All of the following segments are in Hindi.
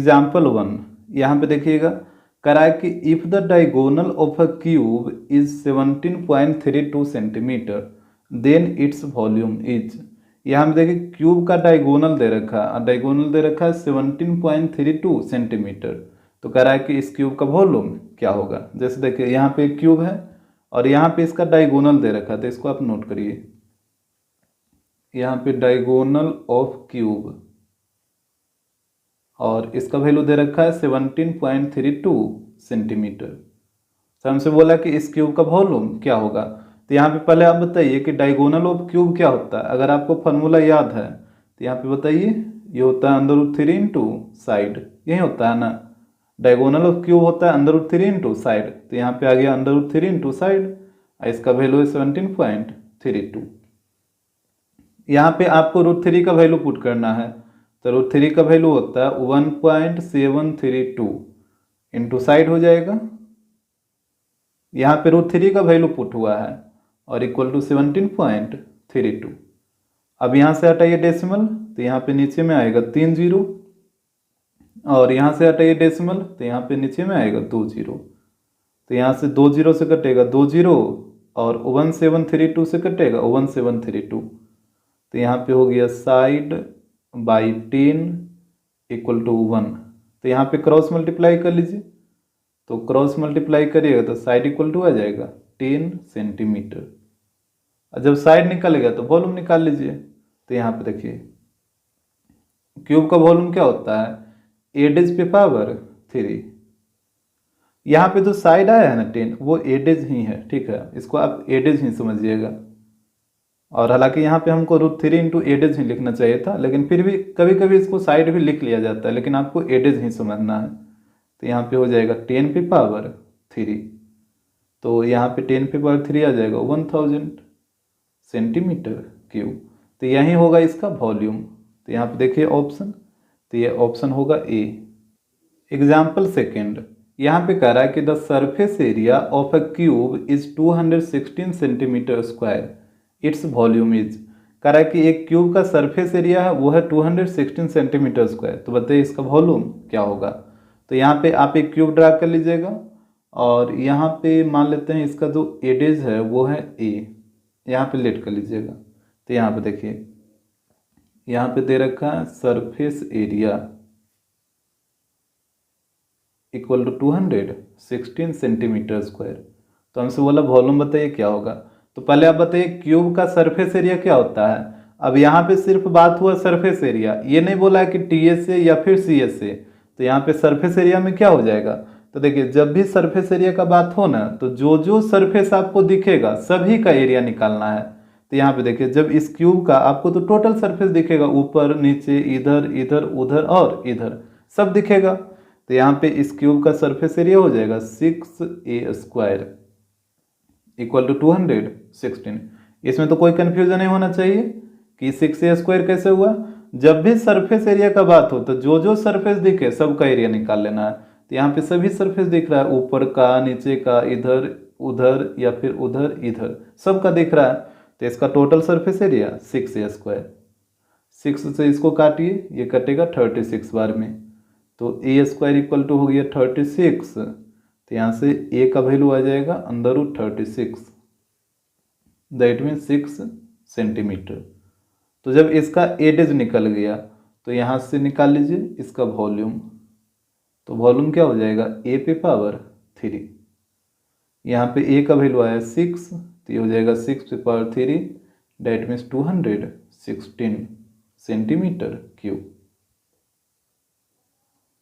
एग्जाम्पल 1 यहाँ पे देखिएगा, करा कि if the diagonal of a cube is 17.32 centimetre then its volume is. यहाँ पे देखिए क्यूब का डायगोनल दे रखा है, डायगोनल दे रखा है 17.32 सेंटीमीटर। तो कह रहा है कि इस क्यूब का वॉल्यूम क्या होगा। जैसे देखिए यहाँ पे एक क्यूब है और यहाँ पे इसका डायगोनल दे रखा है, तो इसको आप नोट करिए। यहाँ पे डायगोनल ऑफ क्यूब और इसका वैल्यू दे रखा है 17.32 सेंटीमीटर। तो हमसे बोला कि इस क्यूब का वॉल्यूम क्या होगा। तो यहाँ पे पहले आप बताइए कि डायगोनल ऑफ क्यूब क्या होता है। अगर आपको फार्मूला याद है तो यहाँ पे बताइए, ये होता है √3 इंटू साइड, यही होता है ना। डायगोनल ऑफ क्यूब होता है √3 इंटू साइड, तो यहाँ पे आ गया √3 इंटू साइड, इसका वैल्यू है 17.32। यहाँ पे आपको √3 का वैल्यू पुट करना है, तो √3 का वैल्यू होता है 1.732 इंटू साइड हो जाएगा। यहाँ पे √3 का वैल्यू पुट हुआ है और इक्वल टू 17.32। अब यहाँ से हटाइए डेसिमल, तो यहाँ पे नीचे में आएगा 3 जीरो, और यहाँ से हटाइए डेसिमल, तो यहाँ पे नीचे में आएगा 2 जीरो। तो यहाँ से 2 जीरो से कटेगा 2 जीरो, और 1732 से कटेगा 1732। तो यहाँ पे हो गया साइड बाई 10 इक्वल टू 1। तो यहाँ पे क्रॉस मल्टीप्लाई कर लीजिए, तो क्रॉस मल्टीप्लाई करिएगा तो साइड इक्वल टू आ जाएगा 10 सेंटीमीटर। और जब साइड निकल गया तो वॉल्यूम निकाल लीजिए। तो यहाँ पे देखिए क्यूब का वॉल्यूम क्या होता है, 8 पे पावर 3। यहाँ पे जो साइड आया है ना 10, वो 8 ही है, ठीक है, इसको आप 8 ही समझिएगा। और हालांकि यहाँ पे हमको √3 इंटू 8 ही लिखना चाहिए था, लेकिन फिर भी कभी कभी इसको साइड भी लिख लिया जाता है, लेकिन आपको 8 ही समझना है। तो यहाँ पे हो जाएगा 10 पे पावर 3, तो यहाँ पे 10 पे पावर 3 आ जाएगा 1000 सेंटीमीटर क्यूब। तो यही होगा इसका वॉल्यूम। तो यहाँ पे देखिए ऑप्शन, तो ये ऑप्शन होगा ए। एग्जाम्पल सेकेंड, यहाँ पे कह रहा है कि the surface area of a cube is 216 centimetre square, it's volume is. कह रहा है कि एक क्यूब का सरफेस एरिया है वो है 216 सेंटीमीटर स्क्वायर, तो बताइए इसका वॉल्यूम क्या होगा। तो यहाँ पे आप एक क्यूब ड्रा कर लीजिएगा, और यहाँ पे मान लेते हैं इसका जो एडेज है वो है ए, यहाँ पे लेट कर लीजिएगा। तो यहाँ पे देखिए यहाँ पे दे रखा है surface area equal to 216 centimetre square. तो हमसे बोला वॉल्यूम बताइए क्या होगा। तो पहले आप बताइए क्यूब का सरफेस एरिया क्या होता है। अब यहाँ पे सिर्फ बात हुआ सरफेस एरिया, ये नहीं बोला है कि TS या फिर CS से। तो यहाँ पे सरफेस एरिया में क्या हो जाएगा, तो देखिए जब भी सरफेस एरिया का बात हो ना, तो जो जो सरफेस आपको दिखेगा सभी का एरिया निकालना है। तो यहाँ पे देखिए जब इस क्यूब का आपको तो टोटल सरफेस दिखेगा, ऊपर नीचे इधर इधर उधर और इधर सब दिखेगा। तो यहाँ पे इस क्यूब का सरफेस एरिया हो जाएगा 6A स्क्वायर इक्वल टू 216। इसमें तो कोई कंफ्यूजन नहीं होना चाहिए कि 6A स्क्वायर कैसे हुआ। जब भी सरफेस एरिया का बात हो तो जो जो सरफेस दिखे सबका एरिया निकाल लेना है। तो यहाँ पे सभी सरफेस दिख रहा है, ऊपर का, नीचे का, इधर उधर या फिर उधर इधर सबका दिख रहा है। तो इसका total surface area 6A square. 6 से इसको काटिए, ये कटेगा 36 बार में, तो A स्क्वायर इक्वल टू हो गया 36। तो यहाँ से A का वैल्यू आ जाएगा √36, दैट मीन 6 सेंटीमीटर। तो जब इसका एडेज निकल गया तो यहाँ से निकाल लीजिए इसका वॉल्यूम। तो वॉल्यूम क्या हो जाएगा, A पे पावर 3। यहाँ पे A का वैल्यू आया 6, तो ये हो जाएगा 6 पे power 3, that means 216 centimetre cube.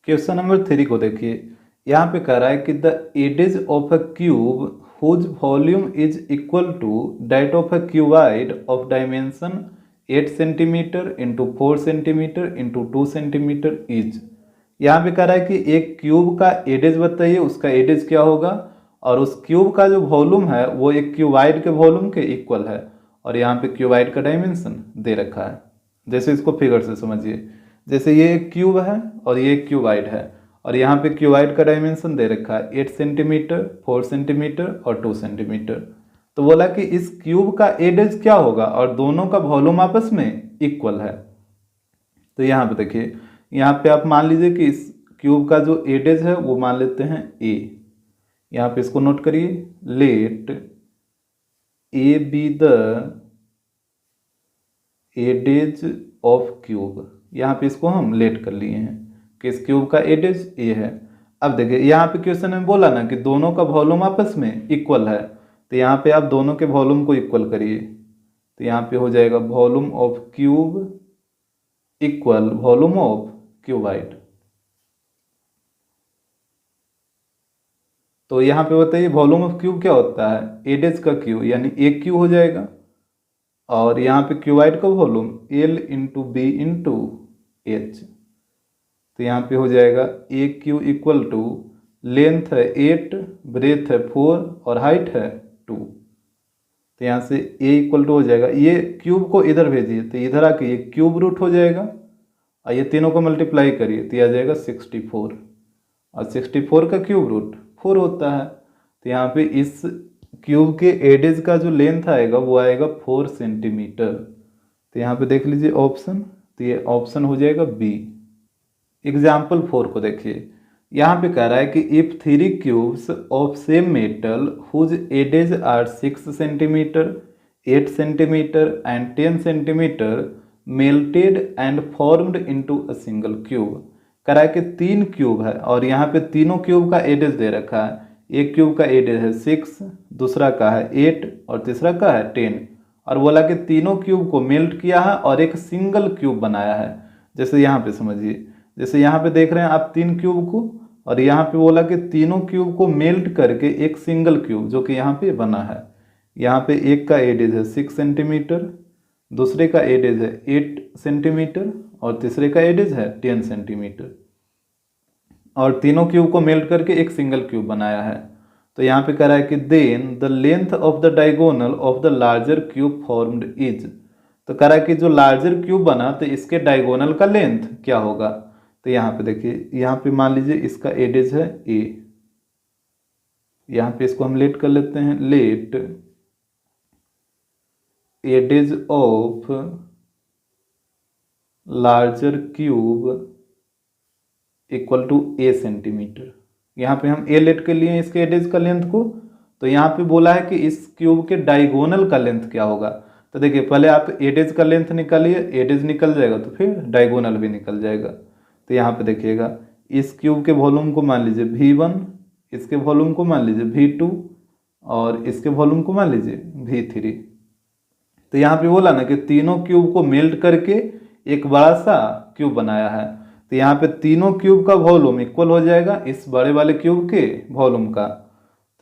Question number 3 को देखिए, यहाँ पे कह रहा है कि the edges of a cube whose volume is equal to that of a cuboid of dimension 8 centimetre into 4 centimetre into 2 centimetre is. यहाँ पे कह रहा है कि एक क्यूब का एडेज बताइए, उसका एडेज क्या होगा, और उस क्यूब का जो वॉल्यूम है वो एक क्यूबाइड के वॉल्यूम के इक्वल है। और यहाँ पे क्यूबाइड का डायमेंशन दे रखा है। जैसे इसको फिगर से समझिए, जैसे ये एक क्यूब है और ये एक क्यूबाइड है, और यहाँ पे क्यूबाइड का डायमेंशन दे रखा है 8 सेंटीमीटर, 4 सेंटीमीटर और 2 सेंटीमीटर। तो बोला कि इस क्यूब का एडेज क्या होगा और दोनों का वॉल्यूम आपस में इक्वल है। तो यहाँ पे देखिए, यहाँ पे आप मान लीजिए कि इस क्यूब का जो एडेज है वो मान लेते हैं ए। यहाँ पे इसको नोट करिए, let a be the edges of cube. यहाँ पे इसको हम लेट कर लिए हैं कि इस क्यूब का एडेज ए है। अब देखिए यहाँ पे क्वेश्चन में बोला ना कि दोनों का वॉल्यूम आपस में इक्वल है, तो यहाँ पे आप दोनों के वॉल्यूम को इक्वल करिए। तो यहाँ पे हो जाएगा volume of cube equal volume of cuboid. तो यहाँ पे बताइए वॉल्यूम ऑफ क्यूब क्या होता है, एडेज का क्यू यानी ए क्यू हो जाएगा, और यहाँ पे क्यूबाइड का volume l into b into h. तो यहाँ पे हो जाएगा a q equal to length है 8, ब्रेथ है 4 और हाइट है 2। तो यहाँ से ए इक्वल टू हो जाएगा, ये क्यूब को इधर भेजिए तो इधर आके ये क्यूब रूट हो जाएगा, और ये तीनों को मल्टीप्लाई करिए तो ये आ जाएगा 64, और 64 का क्यूब रूट 4 होता है। तो यहाँ पे इस क्यूब के एडेज का जो लेंथ आएगा वो आएगा 4 सेंटीमीटर। तो यहाँ पे देख लीजिए ऑप्शन, तो ये ऑप्शन हो जाएगा बी। एग्जाम्पल 4 को देखिए, यहाँ पे कह रहा है कि if 3 cubes of same metal whose edges are 6 centimetre 8 centimetre and 10 centimetre melted and formed into a single cube. कह रहा है कि 3 क्यूब है और यहाँ पे तीनों क्यूब का एडेज दे रखा है। एक क्यूब का एडेज है 6, दूसरा का है 8 और तीसरा का है 10, और बोला कि तीनों क्यूब को मेल्ट किया है और एक सिंगल क्यूब बनाया है। जैसे यहाँ पे समझिए, जैसे यहाँ पे देख रहे हैं आप 3 क्यूब को, और यहाँ पे बोला कि तीनों क्यूब को मेल्ट करके एक सिंगल क्यूब जो कि यहाँ पे बना है। यहाँ पे एक का एडेज है 6 सेंटीमीटर, दूसरे का एडेज है 8 सेंटीमीटर और तीसरे का एडेज है 10 सेंटीमीटर, और तीनों क्यूब को मेल्ट करके एक सिंगल क्यूब बनाया है। तो यहाँ पे कह रहा है कि then the length of the diagonal of the larger cube formed is. तो कह रहा है कि जो लार्जर क्यूब बना तो इसके डायगोनल का लेंथ क्या होगा। तो यहाँ पे देखिए, यहाँ पे मान लीजिए इसका एडेज है ए, यहाँ पे इसको हम लेट कर लेते हैं, let edges of larger cube equal to a centimetre. यहाँ पे हम ए लेट के लिए इसके एडेज का लेंथ को, तो यहाँ पे बोला है कि इस क्यूब के डायगोनल का लेंथ क्या होगा। तो देखिए पहले आप एडेज का लेंथ निकालिए, एडेज निकल जाएगा तो फिर डायगोनल भी निकल जाएगा। तो यहाँ पे देखिएगा इस क्यूब के वॉल्यूम को मान लीजिए V1, इसके वॉल्यूम को मान लीजिए V2 और इसके वॉल्यूम को मान लीजिए V3। तो यहाँ पे बोला ना कि तीनों क्यूब को मेल्ट करके एक बड़ा सा क्यूब बनाया है। तो यहाँ पे तीनों क्यूब का वॉल्यूम इक्वल हो जाएगा इस बड़े वाले क्यूब के वॉल्यूम का।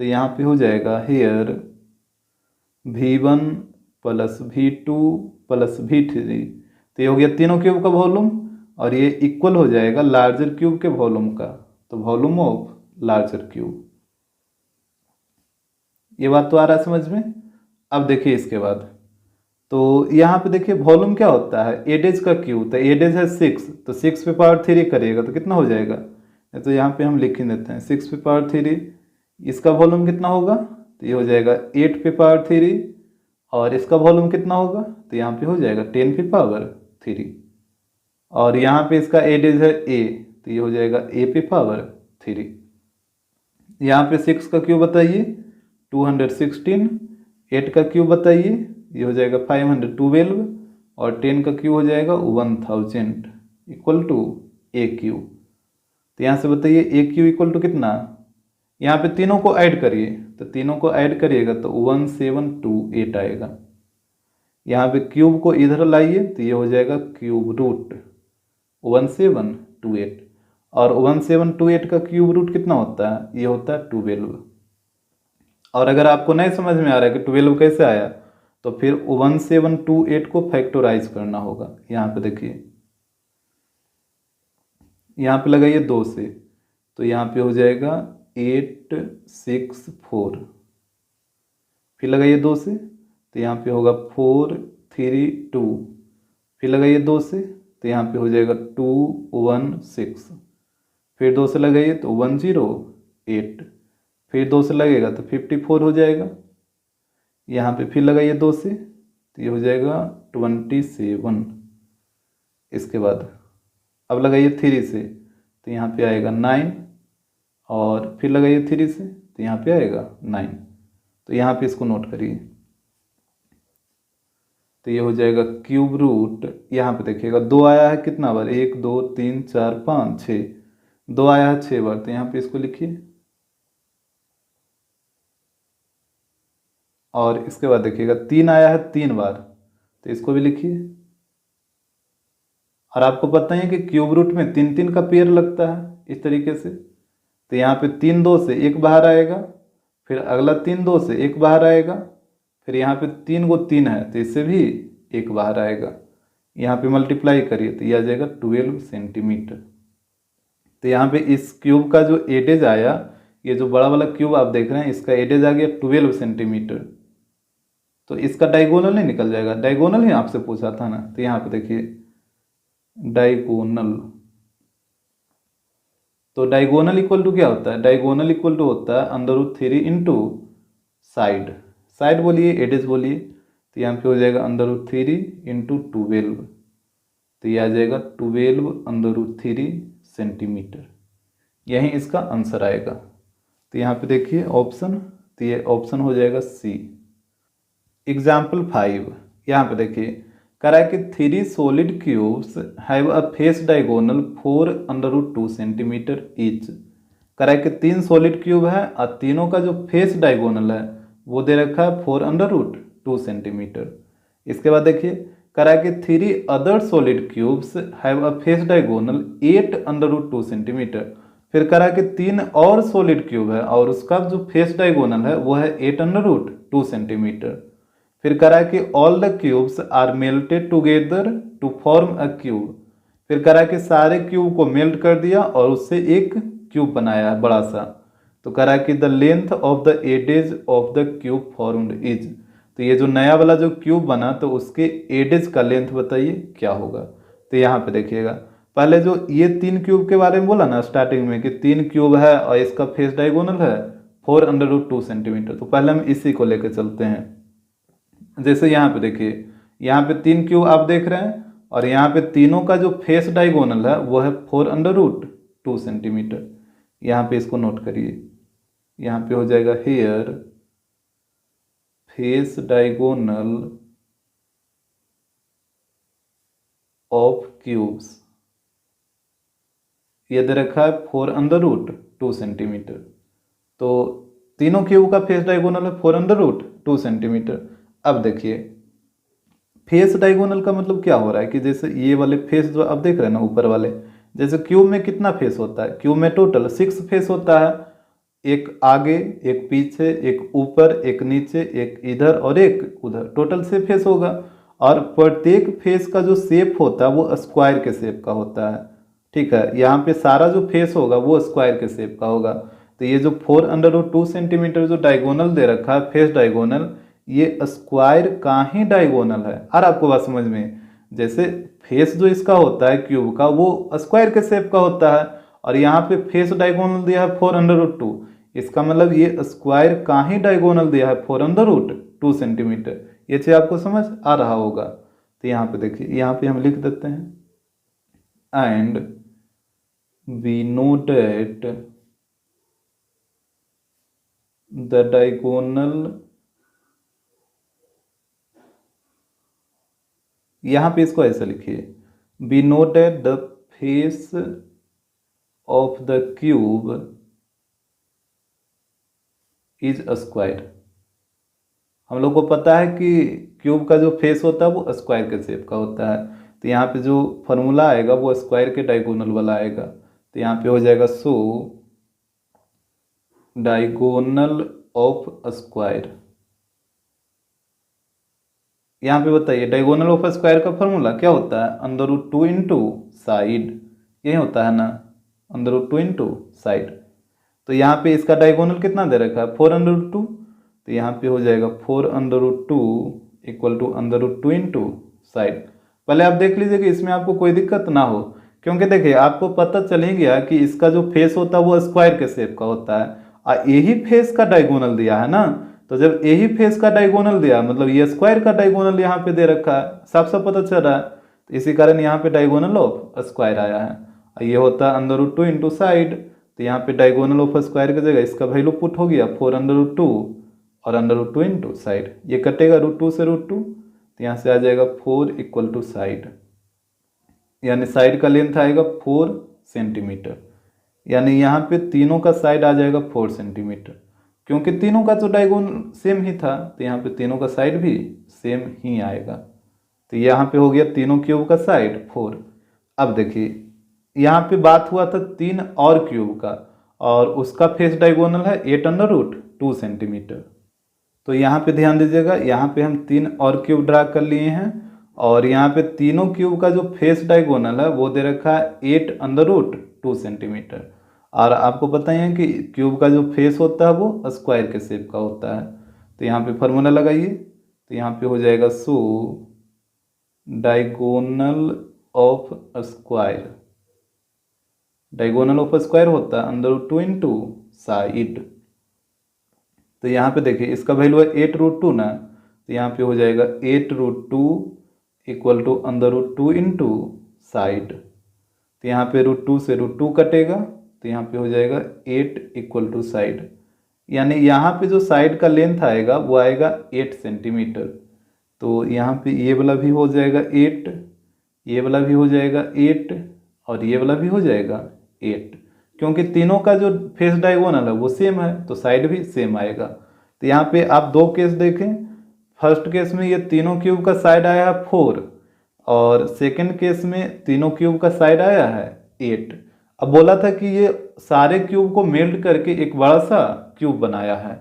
तो यहाँ पे हो जाएगा hair V1 plus V2 plus V3। तो ये हो गया तीनों क्यूब का वॉल्यूम, और ये इक्वल हो जाएगा लार्जर क्यूब के वॉल्यूम का। तो वॉल्यूम ऑफ लार्जर क्यूब। ये बात तो आ रहा है समझ में। अब देखिए इसके बाद, तो यहाँ पे देखिए वॉल्यूम क्या होता है, एडेज का क्यूब। तो एडेज है 6, तो 6 पे पावर 3 करिएगा तो कितना हो जाएगा। तो यहाँ पे हम लिख ही देते हैं 6 पे पावर 3, इसका वॉल्यूम कितना होगा, तो ये हो जाएगा 8 पे पावर 3, और इसका वॉल्यूम कितना होगा, तो यहाँ पे हो जाएगा 10 पे पावर 3, और यहाँ पे इसका एडेज है ए, तो ये हो जाएगा ए पे पावर 3। यहाँ पे 6 का क्यूब बताइए 216, 8 का क्यूब बताइए ये हो जाएगा 512, और 10 का क्यूब हो जाएगा 1000 इक्वल टू ए क्यूब। तो यहाँ से बताइए ए क्यूब इक्वल टू कितना, यहाँ पे तीनों को ऐड करिए, तो तीनों को ऐड करिएगा तो 1728 आएगा। यहाँ पे क्यूब को इधर लाइए तो ये हो जाएगा क्यूब रूट 1728, और 1728 का क्यूब रूट कितना होता है, ये होता है 12। और अगर आपको नहीं समझ में आ रहा है कि 12 कैसे आया, तो फिर 1728 को फैक्टराइज करना होगा। यहाँ पे देखिए, यहाँ पे लगाइए 2 से, तो यहाँ पे हो जाएगा 864, फिर लगाइए 2 से, तो यहाँ पे होगा 432, फिर लगाइए 2 से, तो यहाँ पे हो जाएगा 216, फिर 2 से लगाइए तो 108, फिर 2 से लगेगा तो 54 हो जाएगा। यहाँ पे फिर लगाइए 2 से, तो ये हो जाएगा 27। इसके बाद अब लगाइए 3 से, तो तो यहाँ पे आएगा 9, और फिर लगाइए 3 से तो यहाँ पे आएगा 9। तो यहाँ पे इसको नोट करिए। तो ये हो जाएगा क्यूब रूट, यहाँ पे देखिएगा 2 आया है कितना बार, 1 2 3 4 5 6, 2 आया है 6 बार, तो यहाँ पे इसको लिखिए। और इसके बाद देखिएगा 3 आया है 3 बार, तो इसको भी लिखिए। और आपको पता ही है कि क्यूब रूट में 3 3 का पेयर लगता है इस तरीके से। तो यहाँ पे 3 2 से 1 बाहर आएगा, फिर अगला 3 2 से 1 बाहर आएगा, फिर यहाँ पे 3 को 3 है तो इससे भी 1 बाहर आएगा। यहाँ पे मल्टीप्लाई करिए तो ये आ जाएगा 12 सेंटीमीटर। तो यहाँ पे इस क्यूब का जो एडेज आया, ये जो बड़ा वाला क्यूब आप देख रहे हैं इसका एडेज आ गया 12 सेंटीमीटर। तो इसका डायगोनल नहीं निकल जाएगा, डायगोनल ही आपसे पूछा था ना। तो यहाँ पे देखिए डायगोनल, तो डायगोनल इक्वल टू क्या होता है, डायगोनल इक्वल टू होता है √3 इंटू साइड, साइड बोलिए एडेज बोलिए। तो यहाँ पे हो जाएगा √3 इंटू 12, तो ये आ जाएगा 12 सेंटीमीटर। यही इसका आंसर आएगा। तो यहाँ पे देखिए ऑप्शन, तो ये ऑप्शन हो जाएगा सी। एग्जाम्पल 5, यहाँ पे देखिए करा कि 3 solid cubes have a face diagonal 4√2 centimetre each. करा कि 3 सॉलिड क्यूब है और तीनों का जो फेस डायगोनल है वो दे रखा है 4√2 सेंटीमीटर। इसके बाद देखिए करा कि 3 other solid cubes have a face diagonal 8√2 centimetre. फिर करा कि 3 और सॉलिड क्यूब है और उसका जो फेस डायगोनल है वो है 8√2 सेंटीमीटर। फिर करा कि all the cubes are melted together to form a cube. फिर करा कि सारे क्यूब को मेल्ट कर दिया और उससे एक क्यूब बनाया है बड़ा सा। तो करा कि the length of the edges of the cube formed is. तो ये जो नया वाला जो क्यूब बना तो उसके एडेज का लेंथ बताइए क्या होगा। तो यहाँ पे देखिएगा पहले जो ये 3 क्यूब के बारे में बोला ना स्टार्टिंग में कि 3 क्यूब है और इसका फेस डायगोनल है 4√2 सेंटीमीटर। तो पहले हम इसी को लेकर चलते हैं। जैसे यहाँ पे देखिए यहाँ पे 3 क्यूब आप देख रहे हैं और यहाँ पे तीनों का जो फेस डायगोनल है वो है 4√2 सेंटीमीटर। यहाँ पे इसको नोट करिए। यहाँ पे हो जाएगा here face diagonal of cubes, ये दे रखा है 4√2 सेंटीमीटर। तो तीनों क्यूब का फेस डायगोनल है 4√2 सेंटीमीटर। अब देखिए फेस डायगोनल का मतलब क्या हो रहा है कि जैसे ये वाले फेस जो आप देख रहे हैं ना ऊपर वाले, जैसे क्यूब में कितना फेस होता है, क्यूब में टोटल 6 फेस होता है, एक आगे एक पीछे एक ऊपर एक नीचे एक इधर और एक उधर, टोटल 6 फेस होगा। और प्रत्येक फेस का जो शेप होता है वो स्क्वायर के शेप का होता है। ठीक है, यहाँ पे सारा जो फेस होगा वो स्क्वायर के शेप का होगा। तो ये जो 4√2 सेंटीमीटर जो डायगोनल दे रखा है फेस डायगोनल, ये स्क्वायर का ही डायगोनल है। और आपको बात समझ में, जैसे फेस जो इसका होता है क्यूब का वो स्क्वायर के शेप का होता है और यहाँ पे फेस डायगोनल दिया है 4√2, इसका मतलब ये स्क्वायर का ही डायगोनल दिया है 4√2 सेंटीमीटर। ये चीज आपको समझ आ रहा होगा। तो यहाँ पे देखिए यहाँ पे हम लिख देते हैं and we know that the diagonal, यहाँ पे इसको ऐसे लिखिए we know that the face of the cube is square. हम लोग को पता है कि क्यूब का जो फेस होता है वो स्क्वायर के शेप का होता है। तो यहाँ पे जो फॉर्मूला आएगा वो स्क्वायर के डायगोनल वाला आएगा। तो यहाँ पे हो जाएगा सो डायगोनल ऑफ स्क्वायर। यहाँ पे बताइए डायगोनल ऑफ स्क्वायर का फॉर्मूला क्या होता है, √2 इंटू साइड, यही होता है ना, √2 इंटू साइड। तो यहाँ पे इसका डायगोनल कितना दे रखा है 4√2, तो यहाँ पे हो जाएगा 4√2 इक्वल टू √2 इंटू साइड। पहले आप देख लीजिए कि इसमें आपको कोई दिक्कत ना हो, क्योंकि देखिए आपको पता चल ही गया कि इसका जो फेस होता है वो स्क्वायर के शेप का होता है और यही फेस का डायगोनल दिया है ना। तो जब यही फेस का डायगोनल दिया मतलब ये स्क्वायर का डायगोनल यहाँ पे दे रखा है, साफ साफ पता चल रहा है। तो इसी कारण यहाँ पे डायगोनल ऑफ स्क्वायर आया है। और ये होता है अंडर रूट 2 इंटू साइड, तो यहाँ पे डायगोनल ऑफ स्क्वायर की जगह इसका वैल्यू पुट हो गया 4 अंडर रूट 2 और अंडर रूट 2 इंटू साइड, ये कटेगा रूट 2 से रूट 2, तो यहाँ से आ जाएगा 4 इक्वल टू साइड, यानी साइड का लेंथ आएगा 4 सेंटीमीटर, यानी यहाँ पे तीनों का साइड आ जाएगा 4 सेंटीमीटर, क्योंकि तीनों का तो डायगोनल सेम ही था, तो यहाँ पे तीनों का साइड भी सेम ही आएगा। तो यहाँ पे हो गया तीनों क्यूब का साइड 4। अब देखिए यहाँ पे बात हुआ था 3 और क्यूब का, और उसका फेस डायगोनल है 8 अंडर रूट 2 सेंटीमीटर। तो यहाँ पे ध्यान दीजिएगा, यहाँ पे हम 3 और क्यूब ड्रा कर लिए हैं, और यहाँ पे तीनों क्यूब का जो फेस डायगोनल है वो दे रखा है 8 अंडर रूट 2 सेंटीमीटर। और आपको पता ही है कि क्यूब का जो फेस होता है वो स्क्वायर के शेप का होता है। तो यहाँ पे फार्मूला लगाइए, तो यहाँ पे हो जाएगा so diagonal of square, diagonal of square होता है अंडर रूट 2 इंटू साइड। तो यहाँ पे देखिए इसका वैल्यू है 8 रूट 2 ना, तो यहाँ पे हो जाएगा 8 root 2 equal to under root 2 into side. तो यहाँ पे रूट 2 से रूट 2 कटेगा, तो यहाँ पे हो जाएगा 8 इक्वल टू साइड, यानी यहाँ पे जो साइड का लेंथ आएगा वो आएगा 8 सेंटीमीटर। तो यहाँ पे ये वाला भी हो जाएगा 8, ये वाला भी हो जाएगा 8, और ये वाला भी हो जाएगा 8, क्योंकि तीनों का जो फेस डायगोनल है वो सेम है, तो साइड भी सेम आएगा। तो यहाँ पे आप दो केस देखें, फर्स्ट केस में ये तीनों क्यूब का साइड आया है 4, और सेकंड केस में तीनों क्यूब का साइड आया है 8। अब बोला था कि ये सारे क्यूब को मेल्ट करके एक बड़ा सा क्यूब बनाया है।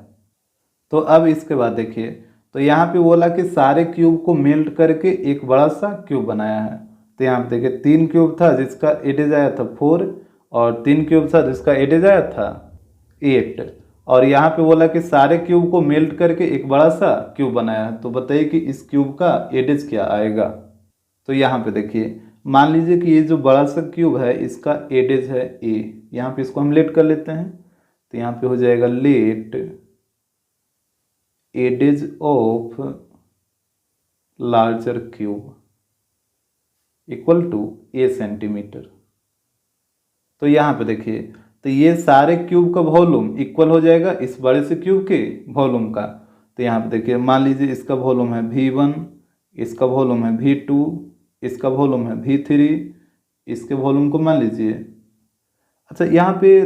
तो अब इसके बाद देखिए, तो यहाँ पे बोला कि सारे क्यूब को मेल्ट करके एक बड़ा सा क्यूब बनाया है। तो यहाँ पे देखिए 3 क्यूब था जिसका एडेज आया था 4, और 3 क्यूब था जिसका एडेज आया था 8, और यहाँ पे बोला कि सारे क्यूब को मेल्ट करके एक बड़ा सा क्यूब बनाया है। तो बताइए कि इस क्यूब का एडेज क्या आएगा। तो यहाँ पे देखिए, मान लीजिए कि ये जो बड़ा सा क्यूब है इसका एडेज है ए, यहाँ पे इसको हम लेट कर लेते हैं। तो यहाँ पे हो जाएगा let edges of larger cube equal to a centimetre. तो यहाँ पे देखिए, तो ये सारे क्यूब का वॉल्यूम इक्वल हो जाएगा इस बड़े से क्यूब के वॉल्यूम का। तो यहाँ पे देखिए, मान लीजिए इसका वॉल्यूम है V1, इसका वॉल्यूम है V2, इसका वॉल्यूम है V3, इसके वॉल्यूम को मान लीजिए, अच्छा यहाँ पे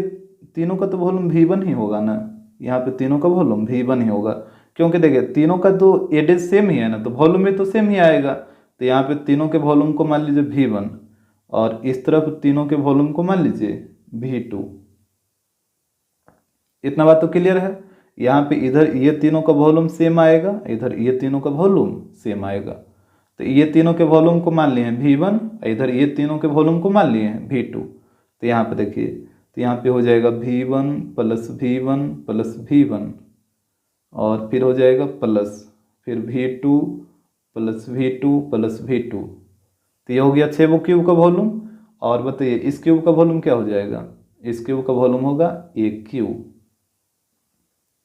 तीनों का तो वॉल्यूम V1 ही होगा ना, यहाँ पे तीनों का वॉल्यूम V1 ही होगा, क्योंकि देखिए तीनों का तो एडेज सेम ही है ना, तो वॉल्यूम में तो सेम ही आएगा। तो यहाँ पे तीनों के वॉल्यूम को मान लीजिए V1, और इस तरफ तीनों के वॉल्यूम को मान लीजिए V2। इतना बात तो क्लियर है। यहाँ पे इधर ये तीनों का वॉल्यूम सेम आएगा, इधर ये तीनों का वॉल्यूम सेम आएगा। तो ये तीनों के वॉल्यूम को मान लिए हैं V1, इधर ये तीनों के वॉल्यूम को मान लिए हैं V2। तो यहाँ पे देखिए, तो यहाँ पे हो जाएगा V1 plus V1 plus V1, और फिर हो जाएगा प्लस फिर V2 plus V2 plus V2। तो ये हो गया 6 वो क्यूब का वॉल्यूम। और बताइए इस क्यूब का वॉल्यूम क्या हो जाएगा, इस क्यूब का वॉल्यूम होगा ए क्यूब।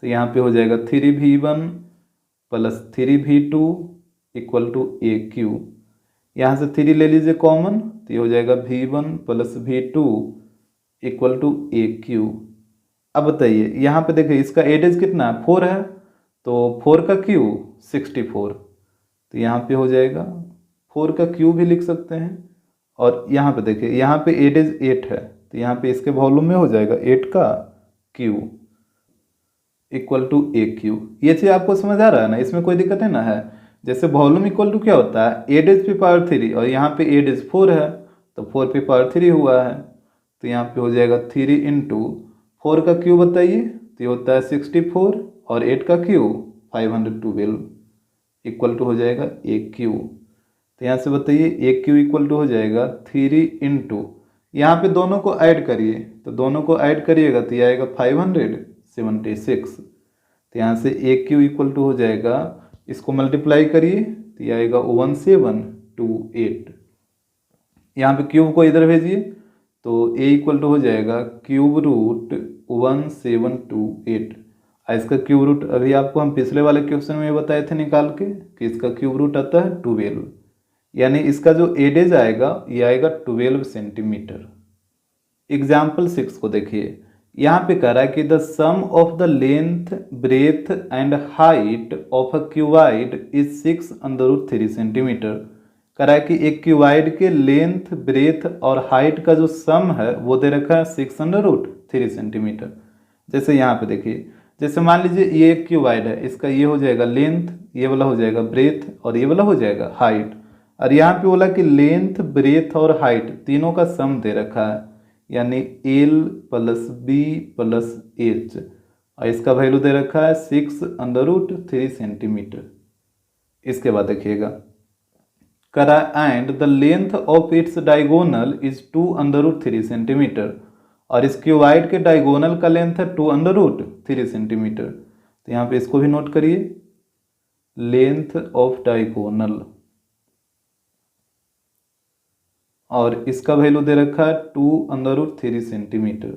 तो यहाँ पे हो जाएगा 3V1 plus 3V2 equal to a cube. यहाँ से 3 ले लीजिए कॉमन, तो ये हो जाएगा V1 plus V2 equal to a cube. अब बताइए यहाँ पे देखिए इसका एडेज कितना है, 4 है, तो 4 का क्यूब 64। तो यहाँ पे हो जाएगा 4 का क्यूब भी लिख सकते हैं। और यहाँ पे देखिए, यहाँ पे एडेज 8 है, तो यहाँ पे इसके वॉल्यूम में हो जाएगा 8 का cube equal to a cube. ये चीज़ आपको समझ आ रहा है ना, इसमें कोई दिक्कत है ना है। जैसे वॉल्यूम इक्वल टू क्या होता है, एडेज पे पावर 3, और यहाँ पे एडेज 4 है, तो 4 पे पावर 3 हुआ है। तो यहाँ पे हो जाएगा 3 इंटू 4 का क्यूब बताइए, तो ये होता है 64, और 8 का क्यूब 512 इक्वल टू हो जाएगा ए क्यूब। तो यहाँ से बताइए ए क्यूब इक्वल टू हो जाएगा 3 इंटू, यहाँ पे दोनों को ऐड करिए, तो दोनों को ऐड करिएगा तो ये आएगा 576। तो यहाँ से ए क्यूब इक्वल टू हो जाएगा, इसको मल्टीप्लाई करिए तो ये आएगा 1728। यहाँ पे क्यूब को इधर भेजिए, तो ए इक्वल टू हो जाएगा क्यूब रूट 1728। इसका क्यूब रूट अभी आपको हम पिछले वाले क्वेश्चन में बताए थे निकाल के कि इसका क्यूब रूट आता है 12, यानी इसका जो एडेज आएगा ये आएगा 12 सेंटीमीटर। एग्जाम्पल 6 को देखिए, यहाँ पे कह रहा है कि the sum of the length breadth and height of a cuboid is 6√3 centimetre. कह रहा है कि एक क्यूबाइड के लेंथ ब्रेथ और हाइट का जो सम है वो दे रखा है 6√3 सेंटीमीटर। जैसे यहाँ पे देखिए, जैसे मान लीजिए ये एक क्यूबाइड है, इसका ये हो जाएगा लेंथ, ये वाला हो जाएगा ब्रेथ और ये वाला हो जाएगा हाइट। और यहाँ पे बोला कि लेंथ ब्रेथ और हाइट तीनों का सम दे रखा है, यानी L + B + H, और इसका वैल्यू दे रखा है 6√3 सेंटीमीटर। इसके बाद देखिएगा, करा and the length of its diagonal is 2√3 centimetre, और इस क्यूबाइड के डायगोनल का लेंथ है 2√3 सेंटीमीटर। तो यहाँ पे इसको भी नोट करिए, लेंथ ऑफ डायगोनल, और इसका वैल्यू दे रखा है 2√3 सेंटीमीटर।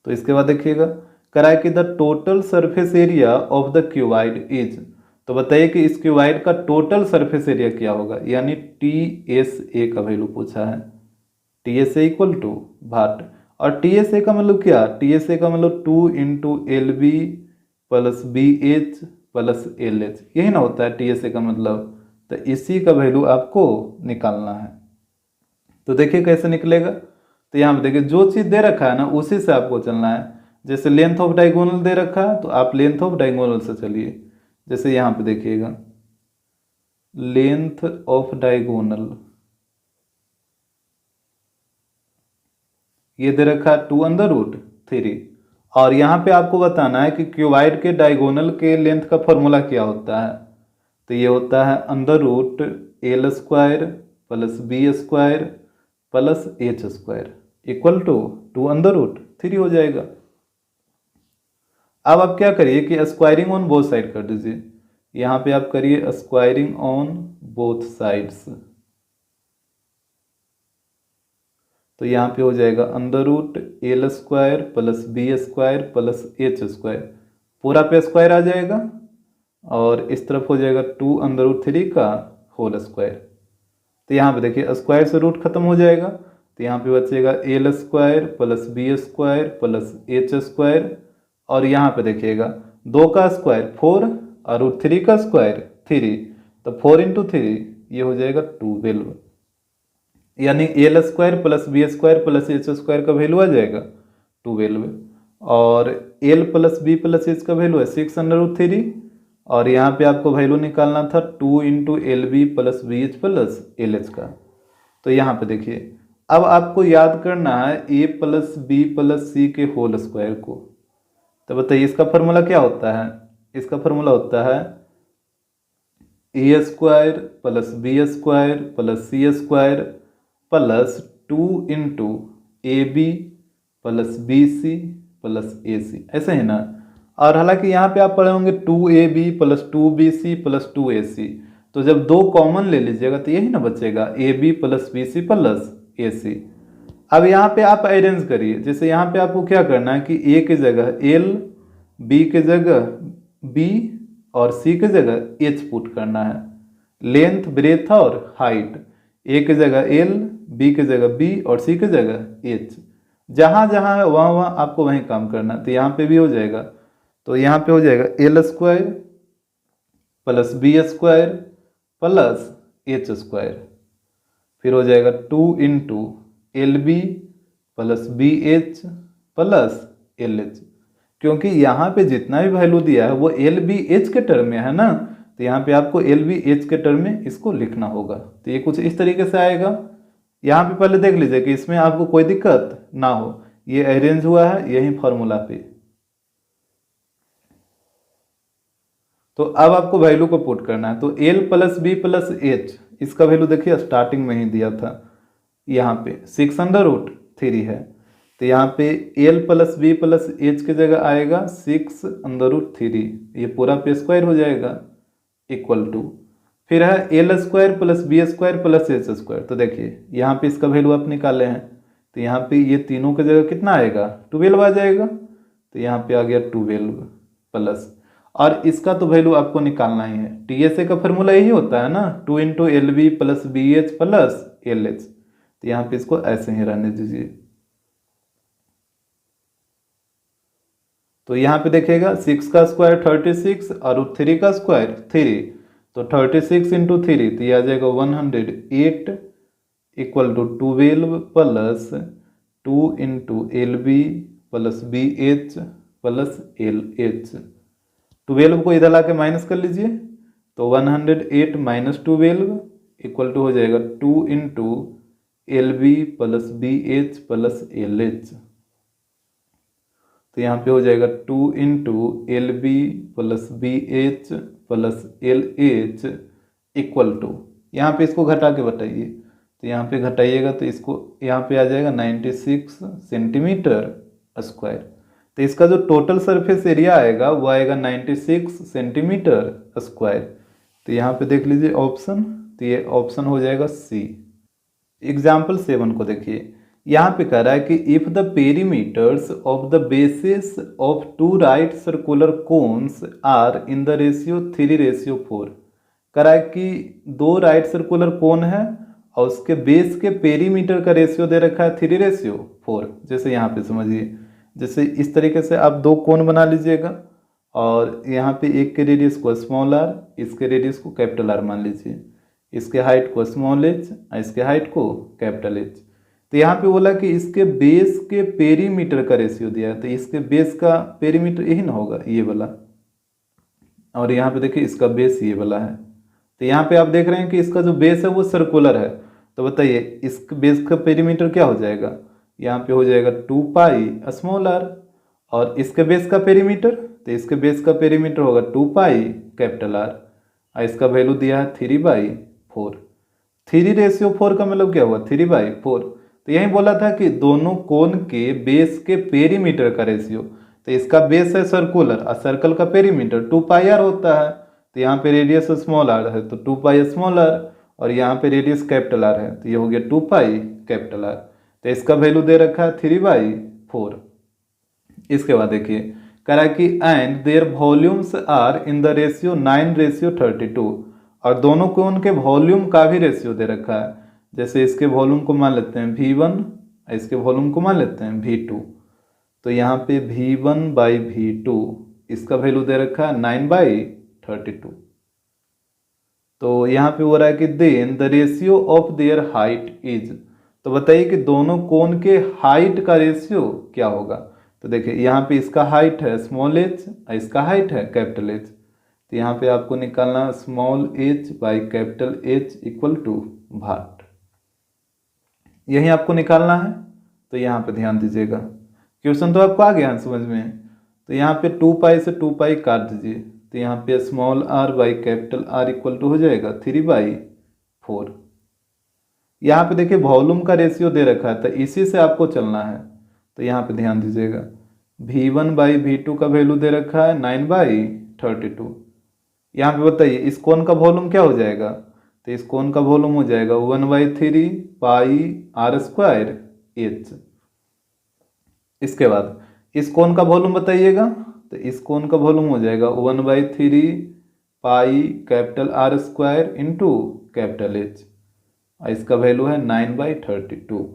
तो इसके बाद देखिएगा, कराए कि the total surface area of the cuboid is, तो बताइए कि इस क्यूबाइड का टोटल सरफेस एरिया क्या होगा, यानी TSA का वैल्यू पूछा है। TSA = भाट, और TSA का मतलब क्या, TSA का मतलब 2 × LB + BH + LH, यही ना होता है TSA का मतलब। तो इसी का वैल्यू आपको निकालना है। तो देखिए कैसे निकलेगा, तो यहाँ पे देखिए जो चीज़ दे रखा है ना उसी से आपको चलना है। जैसे लेंथ ऑफ डायगोनल दे रखा है तो आप लेंथ ऑफ डायगोनल से चलिए। जैसे यहाँ पे देखिएगा, लेंथ ऑफ डायगोनल ये दे रखा है 2√3, और यहाँ पे आपको बताना है कि क्यूबाइड के डायगोनल के लेंथ का फॉर्मूला क्या होता है। तो ये होता है √L² + B² + H² = 2√3 हो जाएगा। अब आप क्या करिए कि स्क्वायरिंग ऑन बोथ साइड कर दीजिए। यहाँ पे आप करिए स्क्वायरिंग ऑन बोथ साइड्स, तो यहाँ पे हो जाएगा √L² + B² + H², पूरा पे स्क्वायर आ जाएगा, और इस तरफ हो जाएगा 2√3 का होल स्क्वायर। तो यहाँ पे देखिए स्क्वायर से रूट खत्म हो जाएगा, तो यहाँ पे बचेगा L² + B² + H², और यहाँ पे देखिएगा 2 का स्क्वायर 4 और √3 का स्क्वायर 3, तो 4 × 3 ये हो जाएगा 12, यानी L² + B² + H² का वैल्यू आ जाएगा 12, और L + B + H का वैल्यू है 6√3, और यहाँ पे आपको वैल्यू निकालना था 2 × LB + BH + LH का। तो यहाँ पे देखिए, अब आपको याद करना है A + B + C के होल स्क्वायर को। तो बताइए इसका फॉर्मूला क्या होता है, इसका फॉर्मूला होता है A² + B² + C² + 2 × AB + BC + AC, ऐसे है ना। और हालांकि यहाँ पे आप पढ़े होंगे 2AB + 2BC + 2AC, तो जब 2 कॉमन ले लीजिएगा तो यही ना बचेगा AB + BC + AC। अब यहाँ पे आप अरेंज करिए, जैसे यहाँ पे आपको क्या करना है कि A की जगह L, B की जगह B और C की जगह H पुट करना है। लेंथ ब्रेथ और हाइट, A की जगह L, B की जगह B और C की जगह H, जहाँ जहाँ है वहाँ वहाँ आपको वहीं काम करना। तो यहाँ पे भी हो जाएगा, तो यहाँ पे हो जाएगा L² + B² + H², फिर हो जाएगा 2 × LB + BH + LH, क्योंकि यहाँ पे जितना भी वैल्यू दिया है वो LBH के टर्म में है ना, तो यहाँ पे आपको LBH के टर्म में इसको लिखना होगा। तो ये कुछ इस तरीके से आएगा। यहाँ पे पहले देख लीजिए कि इसमें आपको कोई दिक्कत ना हो, ये अरेंज हुआ है यही फॉर्मूला पे। तो अब आपको वैल्यू को पुट करना है, तो L + B + H, इसका वैल्यू देखिए स्टार्टिंग में ही दिया था, यहाँ पे 6√3 है, तो यहाँ पे L + B + H की जगह आएगा 6√3, ये पूरा पे स्क्वायर हो जाएगा = फिर है L² + B² + H²। तो देखिए यहाँ पे इसका वैल्यू आप निकाले हैं, तो यहाँ पे ये तीनों की जगह कितना आएगा 12 आ जाएगा, तो यहाँ पे आ गया 12 प्लस, और इसका तो वैल्यू आपको निकालना ही है। TSA का फॉर्मूला यही होता है ना, 2 × LB + BH + LH, तो यहाँ पे इसको ऐसे ही रहने दीजिए। तो यहाँ पे देखिएगा 6 का स्क्वायर 36 और 3 का स्क्वायर 3, तो 36 इंटू 3 तो ये आ जाएगा 108 equal to 12 plus 2 into l b plus b h plus l h. 12 को इधर ला के माइनस कर लीजिए, तो 108 माइनस 12 इक्वल टू हो जाएगा 2 into l b plus b h plus l h. तो यहाँ पे हो जाएगा 2 into l b plus b h plus l h equal to, यहाँ पे इसको घटा के बताइए, तो यहाँ पे घटाइएगा तो इसको यहाँ पे आ जाएगा 96 सेंटीमीटर स्क्वायर। तो इसका जो टोटल सरफेस एरिया आएगा वो आएगा 96 सेंटीमीटर स्क्वायर। तो यहाँ पे देख लीजिए ऑप्शन, तो ये ऑप्शन हो जाएगा सी। एग्जाम्पल 7 को देखिए, यहाँ पे कह रहा है कि if the perimeters of the bases of 2 right circular cones are in the ratio 3:4। कह रहा है कि 2 राइट सर्कुलर कोन है और उसके बेस के पेरीमीटर का रेशियो दे रखा है 3:4। जैसे यहाँ पे समझिए, जैसे इस तरीके से आप 2 कोन बना लीजिएगा और यहाँ पे एक के रेडियस को स्मॉल आर, इसके रेडियस को कैपिटल आर मान लीजिए, इसके हाइट को स्मॉल एच और इसके हाइट को कैपिटल एच। तो यहाँ पे बोला कि इसके बेस के पेरीमीटर का रेशियो दिया है, तो इसके बेस का पेरीमीटर यही ना होगा, ये वाला, और यहाँ पे देखिए इसका बेस ये वाला है। तो यहाँ पे आप देख रहे हैं कि इसका जो बेस है वो सर्कुलर है, तो बताइए इस बेस का पेरीमीटर क्या हो जाएगा, यहाँ पे हो जाएगा 2 पाई स्मॉल आर, और इसके बेस का पेरीमीटर, तो इसके बेस का पेरीमीटर होगा 2 पाई कैपिटल आर, और इसका वैल्यू दिया है 3/4। 3:4 का मतलब क्या हुआ, 3/4। तो यही बोला था कि दोनों कोन के बेस के पेरीमीटर का रेशियो, तो इसका बेस है सर्कुलर और सर्कल का पेरीमीटर 2 पाई आर होता है, तो यहाँ पे रेडियस स्मॉल आर है तो 2 पाई स्मॉल आर, और यहाँ पे रेडियस कैपिटल आर है तो ये हो गया 2 पाई कैपिटल आर। तो इसका वैल्यू दे रखा है 3/4। इसके बाद देखिए कह रहा है कि and their volumes are in the ratio 9:32, और दोनों को उनके वॉल्यूम का भी रेशियो दे रखा है। जैसे इसके वॉल्यूम को मान लेते हैं V1, इसके वॉल्यूम को मान लेते हैं V2, तो यहाँ पे V1/V2 इसका वैल्यू दे रखा है 9/32। तो यहाँ पे हो रहा है कि then the ratio of their height is, तो बताइए कि दोनों कोन के हाइट का रेशियो क्या होगा। तो देखिए यहाँ पे इसका हाइट है स्मॉल एच, इसका हाइट है कैपिटल एच, तो यहाँ पे आपको निकालना small h by capital H equal to what, यही आपको निकालना है। तो यहाँ पे ध्यान दीजिएगा, क्वेश्चन तो आपको आ गया है समझ में। तो यहाँ पे 2 पाई से 2 पाई काट दीजिए, तो यहाँ पे small r by capital R equal to हो जाएगा 3/4। यहाँ पे देखिए वॉल्यूम का रेशियो दे रखा है, तो इसी से आपको चलना है। तो यहाँ पे ध्यान दीजिएगा, V1/V2 का वैल्यू दे रखा है 9/32। यहाँ पे बताइए इस कोण का वॉल्यूम क्या हो जाएगा, तो इस कोण का वॉल्यूम हो जाएगा 1/3 पाई r² h। इसके बाद इस कोण का वॉल्यूम बताइएगा, तो इस कोण का वॉल्यूम हो जाएगा 1/3 pi capital R² into capital H, और इसका वैल्यू है 9/32।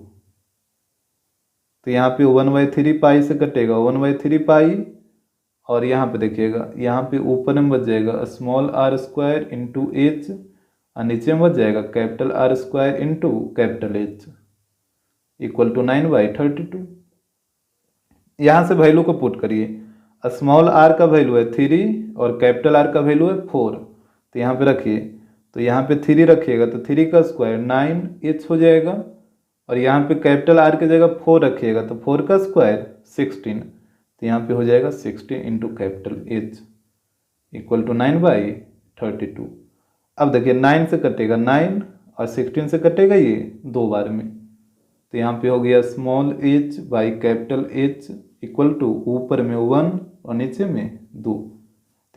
तो यहाँ पे 1/3 पाई से कटेगा 1/3 पाई, और यहाँ पे देखिएगा यहाँ पे ऊपर में बच जाएगा स्मॉल r² इंटू एच, और नीचे में बच जाएगा capital R² into capital H equal to 9/32। यहाँ से वैल्यू को पुट करिए, स्मॉल r का वैल्यू है 3 और कैपिटल R का वैल्यू है 4, तो यहाँ पे रखिए, तो यहाँ पे 3 रखिएगा तो 3 का स्क्वायर 9h हो जाएगा, और यहाँ पे कैपिटल R की जगह 4 रखिएगा तो 4 का स्क्वायर 16, तो यहाँ पे हो जाएगा 16 into capital H equal to 9/32। अब देखिए 9 से कटेगा 9 और 16 से कटेगा ये 2 बार में, तो यहाँ पे हो गया small h by capital H equal to ऊपर में 1 और नीचे में 2,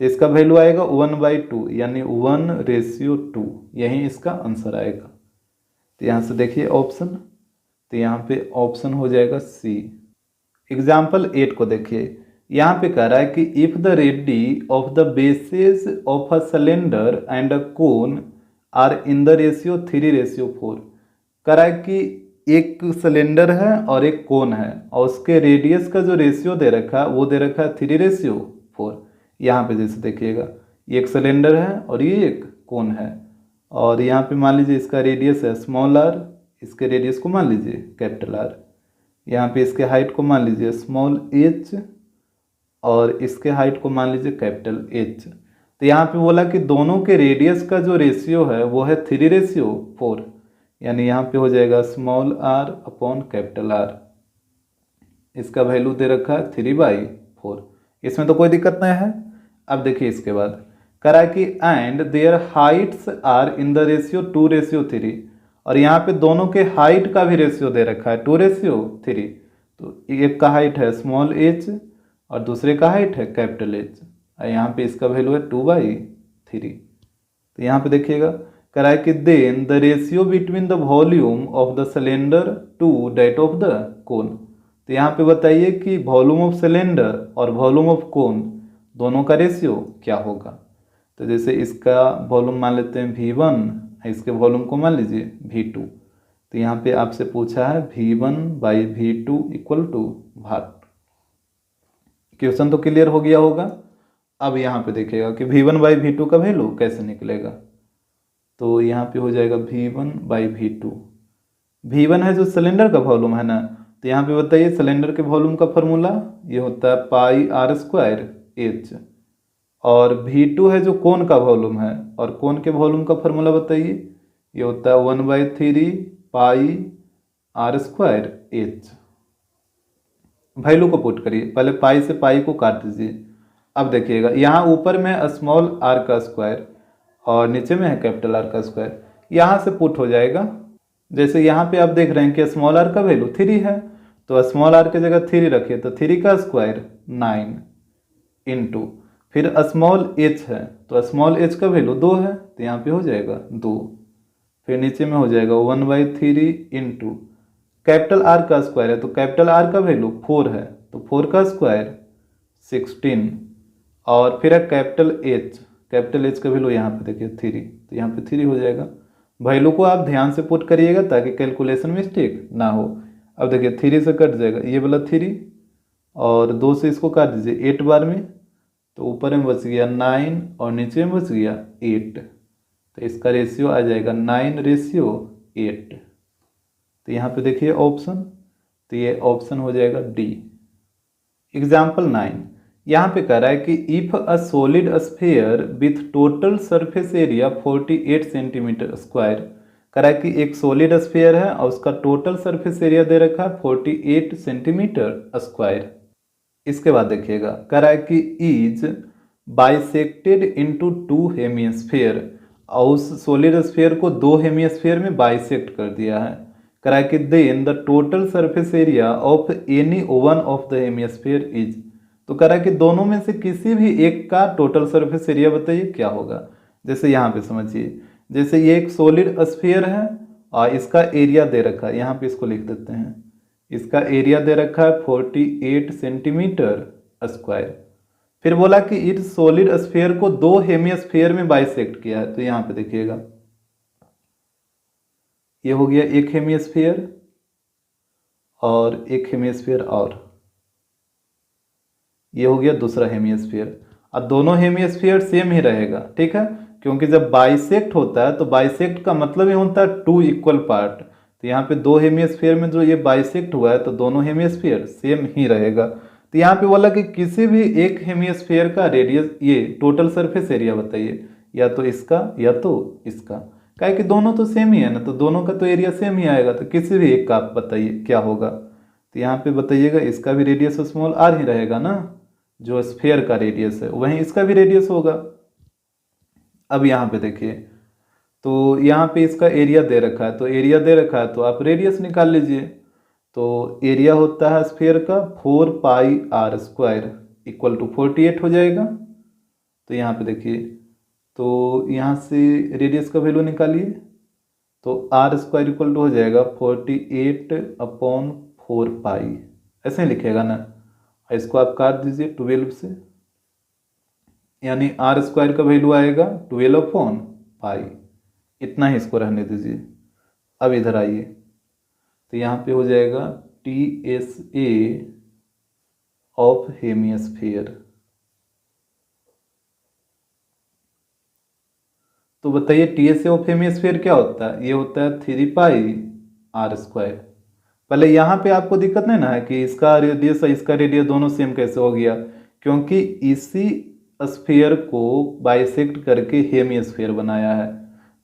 तो इसका वैल्यू आएगा 1/2 यानी 1:2, यही इसका आंसर आएगा। तो यहाँ से देखिए ऑप्शन, तो यहाँ पे ऑप्शन हो जाएगा सी। एग्जाम्पल 8 को देखिए, यहाँ पे कह रहा है कि if the radii of the bases of a cylinder and a cone are in the ratio 3:4। कह रहा है कि एक सिलेंडर है और एक कोन है और उसके रेडियस का जो रेशियो दे रखा है वो दे रखा है 3:4। यहाँ पे जैसे देखिएगा ये एक सिलेंडर है और ये एक कोन है और यहाँ पे मान लीजिए इसका रेडियस है स्मॉल आर, इसके रेडियस को मान लीजिए कैपिटल आर, यहाँ पे इसके हाइट को मान लीजिए स्मॉल एच और इसके हाइट को मान लीजिए कैपिटल एच। तो यहाँ पे बोला कि दोनों के रेडियस का जो रेशियो है वो है 3:4, यानी यहाँ पे हो जाएगा small r upon capital R. इसका वैल्यू दे रखा है 3/4, इसमें तो कोई दिक्कत नहीं है। अब देखिए इसके बाद करा कि and their heights are in the ratio 2:3, और यहाँ पे दोनों के हाइट का भी रेशियो दे रखा है 2:3। तो एक का हाइट है स्मॉल एच और दूसरे का हाइट है कैपिटल एच, और यहाँ पे इसका वैल्यू है 2/3। तो यहाँ पे देखिएगा करा है कि then the ratio between the volume of the cylinder to that of the cone. तो यहाँ पे बताइए कि वॉल्यूम ऑफ सिलेंडर और वॉल्यूम ऑफ कोन दोनों का रेशियो क्या होगा। तो जैसे इसका वॉल्यूम मान लेते हैं V1, इसके वॉल्यूम को मान लीजिए V2। तो यहाँ पे आपसे पूछा है V1/V2 equal to what. Question तो क्लियर हो गया होगा। अब यहाँ पे देखिएगा कि V1/V2 का वैल्यू कैसे निकलेगा। तो यहाँ पे हो जाएगा V1/V2। V1 है जो सिलेंडर का वॉल्यूम है ना, तो यहाँ पे बताइए सिलेंडर के वॉल्यूम का फॉर्मूला ये होता है πr²H, और V2 है जो कोन का वॉल्यूम है, और कोन के वॉल्यूम का फॉर्मूला बताइए ये होता है 1/3 πr²H। वैल्यू को पुट करिए, पहले पाई से पाई को काट दीजिए। अब देखिएगा यहाँ ऊपर में स्मॉल आर का स्क्वायर और नीचे में है कैपिटल आर का स्क्वायर, यहाँ से पुट हो जाएगा। जैसे यहाँ पे आप देख रहे हैं कि स्मॉल आर का वैल्यू 3 है, तो स्मॉल आर की जगह 3 रखिए, तो 3 का स्क्वायर 9 इंटू फिर स्मॉल एच है, तो स्मॉल एच का वैल्यू 2 है, तो यहाँ पे हो जाएगा 2। फिर नीचे में हो जाएगा 1/3 इंटू कैपिटल आर का स्क्वायर है, तो कैपिटल आर का वैल्यू 4 है, तो 4 का स्क्वायर 16, और फिर है कैपिटल एच का वैल्यू यहाँ पे देखिए 3, तो यहाँ पे 3 हो जाएगा। वैल्यू को आप ध्यान से पुट करिएगा ताकि कैलकुलेशन मिस्टेक ना हो। अब देखिए 3 से कट जाएगा ये वाला 3, और 2 से इसको काट दीजिए 8 बार में, तो ऊपर में बच गया 9 और नीचे में बच गया 8, तो इसका रेशियो आ जाएगा 9:8। तो यहाँ पे देखिए ऑप्शन, तो ये ऑप्शन हो जाएगा डी। एग्जाम्पल 9 यहाँ पे कह रहा है कि if a solid sphere with total surface area 48 centimetre square, कह रहा है कि एक सॉलिड स्फीयर है और उसका टोटल सरफेस एरिया दे रखा है 48 सेंटीमीटर स्क्वायर। इसके बाद देखिएगा कह रहा है कि इज बाइसेक्टेड इनटू 2 हेमिस्फीयर, और उस सॉलिड स्फीयर को 2 हेमिस्फीयर में बाइसेक्ट कर दिया है। कह रहा है कि then the total surface area of any one of the hemisphere is, तो कह रहा है कि दोनों में से किसी भी एक का टोटल सरफेस एरिया बताइए क्या होगा। जैसे यहाँ पे समझिए, जैसे ये एक सॉलिड स्फीयर है और इसका एरिया दे रखा है, यहाँ पे इसको लिख देते हैं, इसका एरिया दे रखा है 48 सेंटीमीटर स्क्वायर। फिर बोला कि इस सॉलिड स्फीयर को 2 हेमिस्फीयर में बाइसेक्ट किया है, तो यहाँ पे देखिएगा ये हो गया एक हेमिस्फीयर और एक हेमिस्फीयर, और ये हो गया दूसरा हेमिस्फीयर। अब दोनों हेमिस्फीयर सेम ही रहेगा, ठीक है, क्योंकि जब बाइसेक्ट होता है तो बाइसेक्ट का मतलब ही होता है 2 इक्वल पार्ट। तो यहाँ पे 2 हेमिस्फीयर में जो ये बाइसेक्ट हुआ है तो दोनों हेमिस्फीयर सेम ही रहेगा। तो यहाँ पे बोला कि किसी भी एक हेमिस्फीयर का रेडियस, ये टोटल सरफेस एरिया बताइए, या तो इसका या तो इसका, क्या कि दोनों तो सेम ही है ना, तो दोनों का तो एरिया सेम ही आएगा, तो किसी भी एक का आप बताइए क्या होगा। तो यहाँ पे बताइएगा इसका भी रेडियस स्मॉल आर ही रहेगा ना, जो स्फीयर का रेडियस है वहीं इसका भी रेडियस होगा। अब यहाँ पे देखिए, तो यहाँ पे इसका एरिया दे रखा है, तो एरिया दे रखा है तो आप रेडियस निकाल लीजिए। तो एरिया होता है स्फीयर का 4πr² इक्वल टू 48 हो जाएगा। तो यहाँ पे देखिए, तो यहाँ से रेडियस का वैल्यू निकालिए, तो r² इक्वल टू हो जाएगा 48/4π, ऐसे ही लिखेगा ना। इसको आप काट दीजिए 12 से, यानी r² का वैल्यू आएगा 12/π। इतना ही इसको रहने दीजिए। अब इधर आइए, तो यहाँ पे हो जाएगा TSA ऑफ हेमिस्फीयर। तो बताइए TSA ऑफ हेमिस्फीयर क्या होता है? ये होता है 3πr²। पहले यहाँ पे आपको दिक्कत नहीं ना है कि इसका रेडियस और इसका रेडियस दोनों सेम कैसे हो गया, क्योंकि इसी स्फीयर को बाइसेक्ट करके हेमिस्फीयर बनाया है।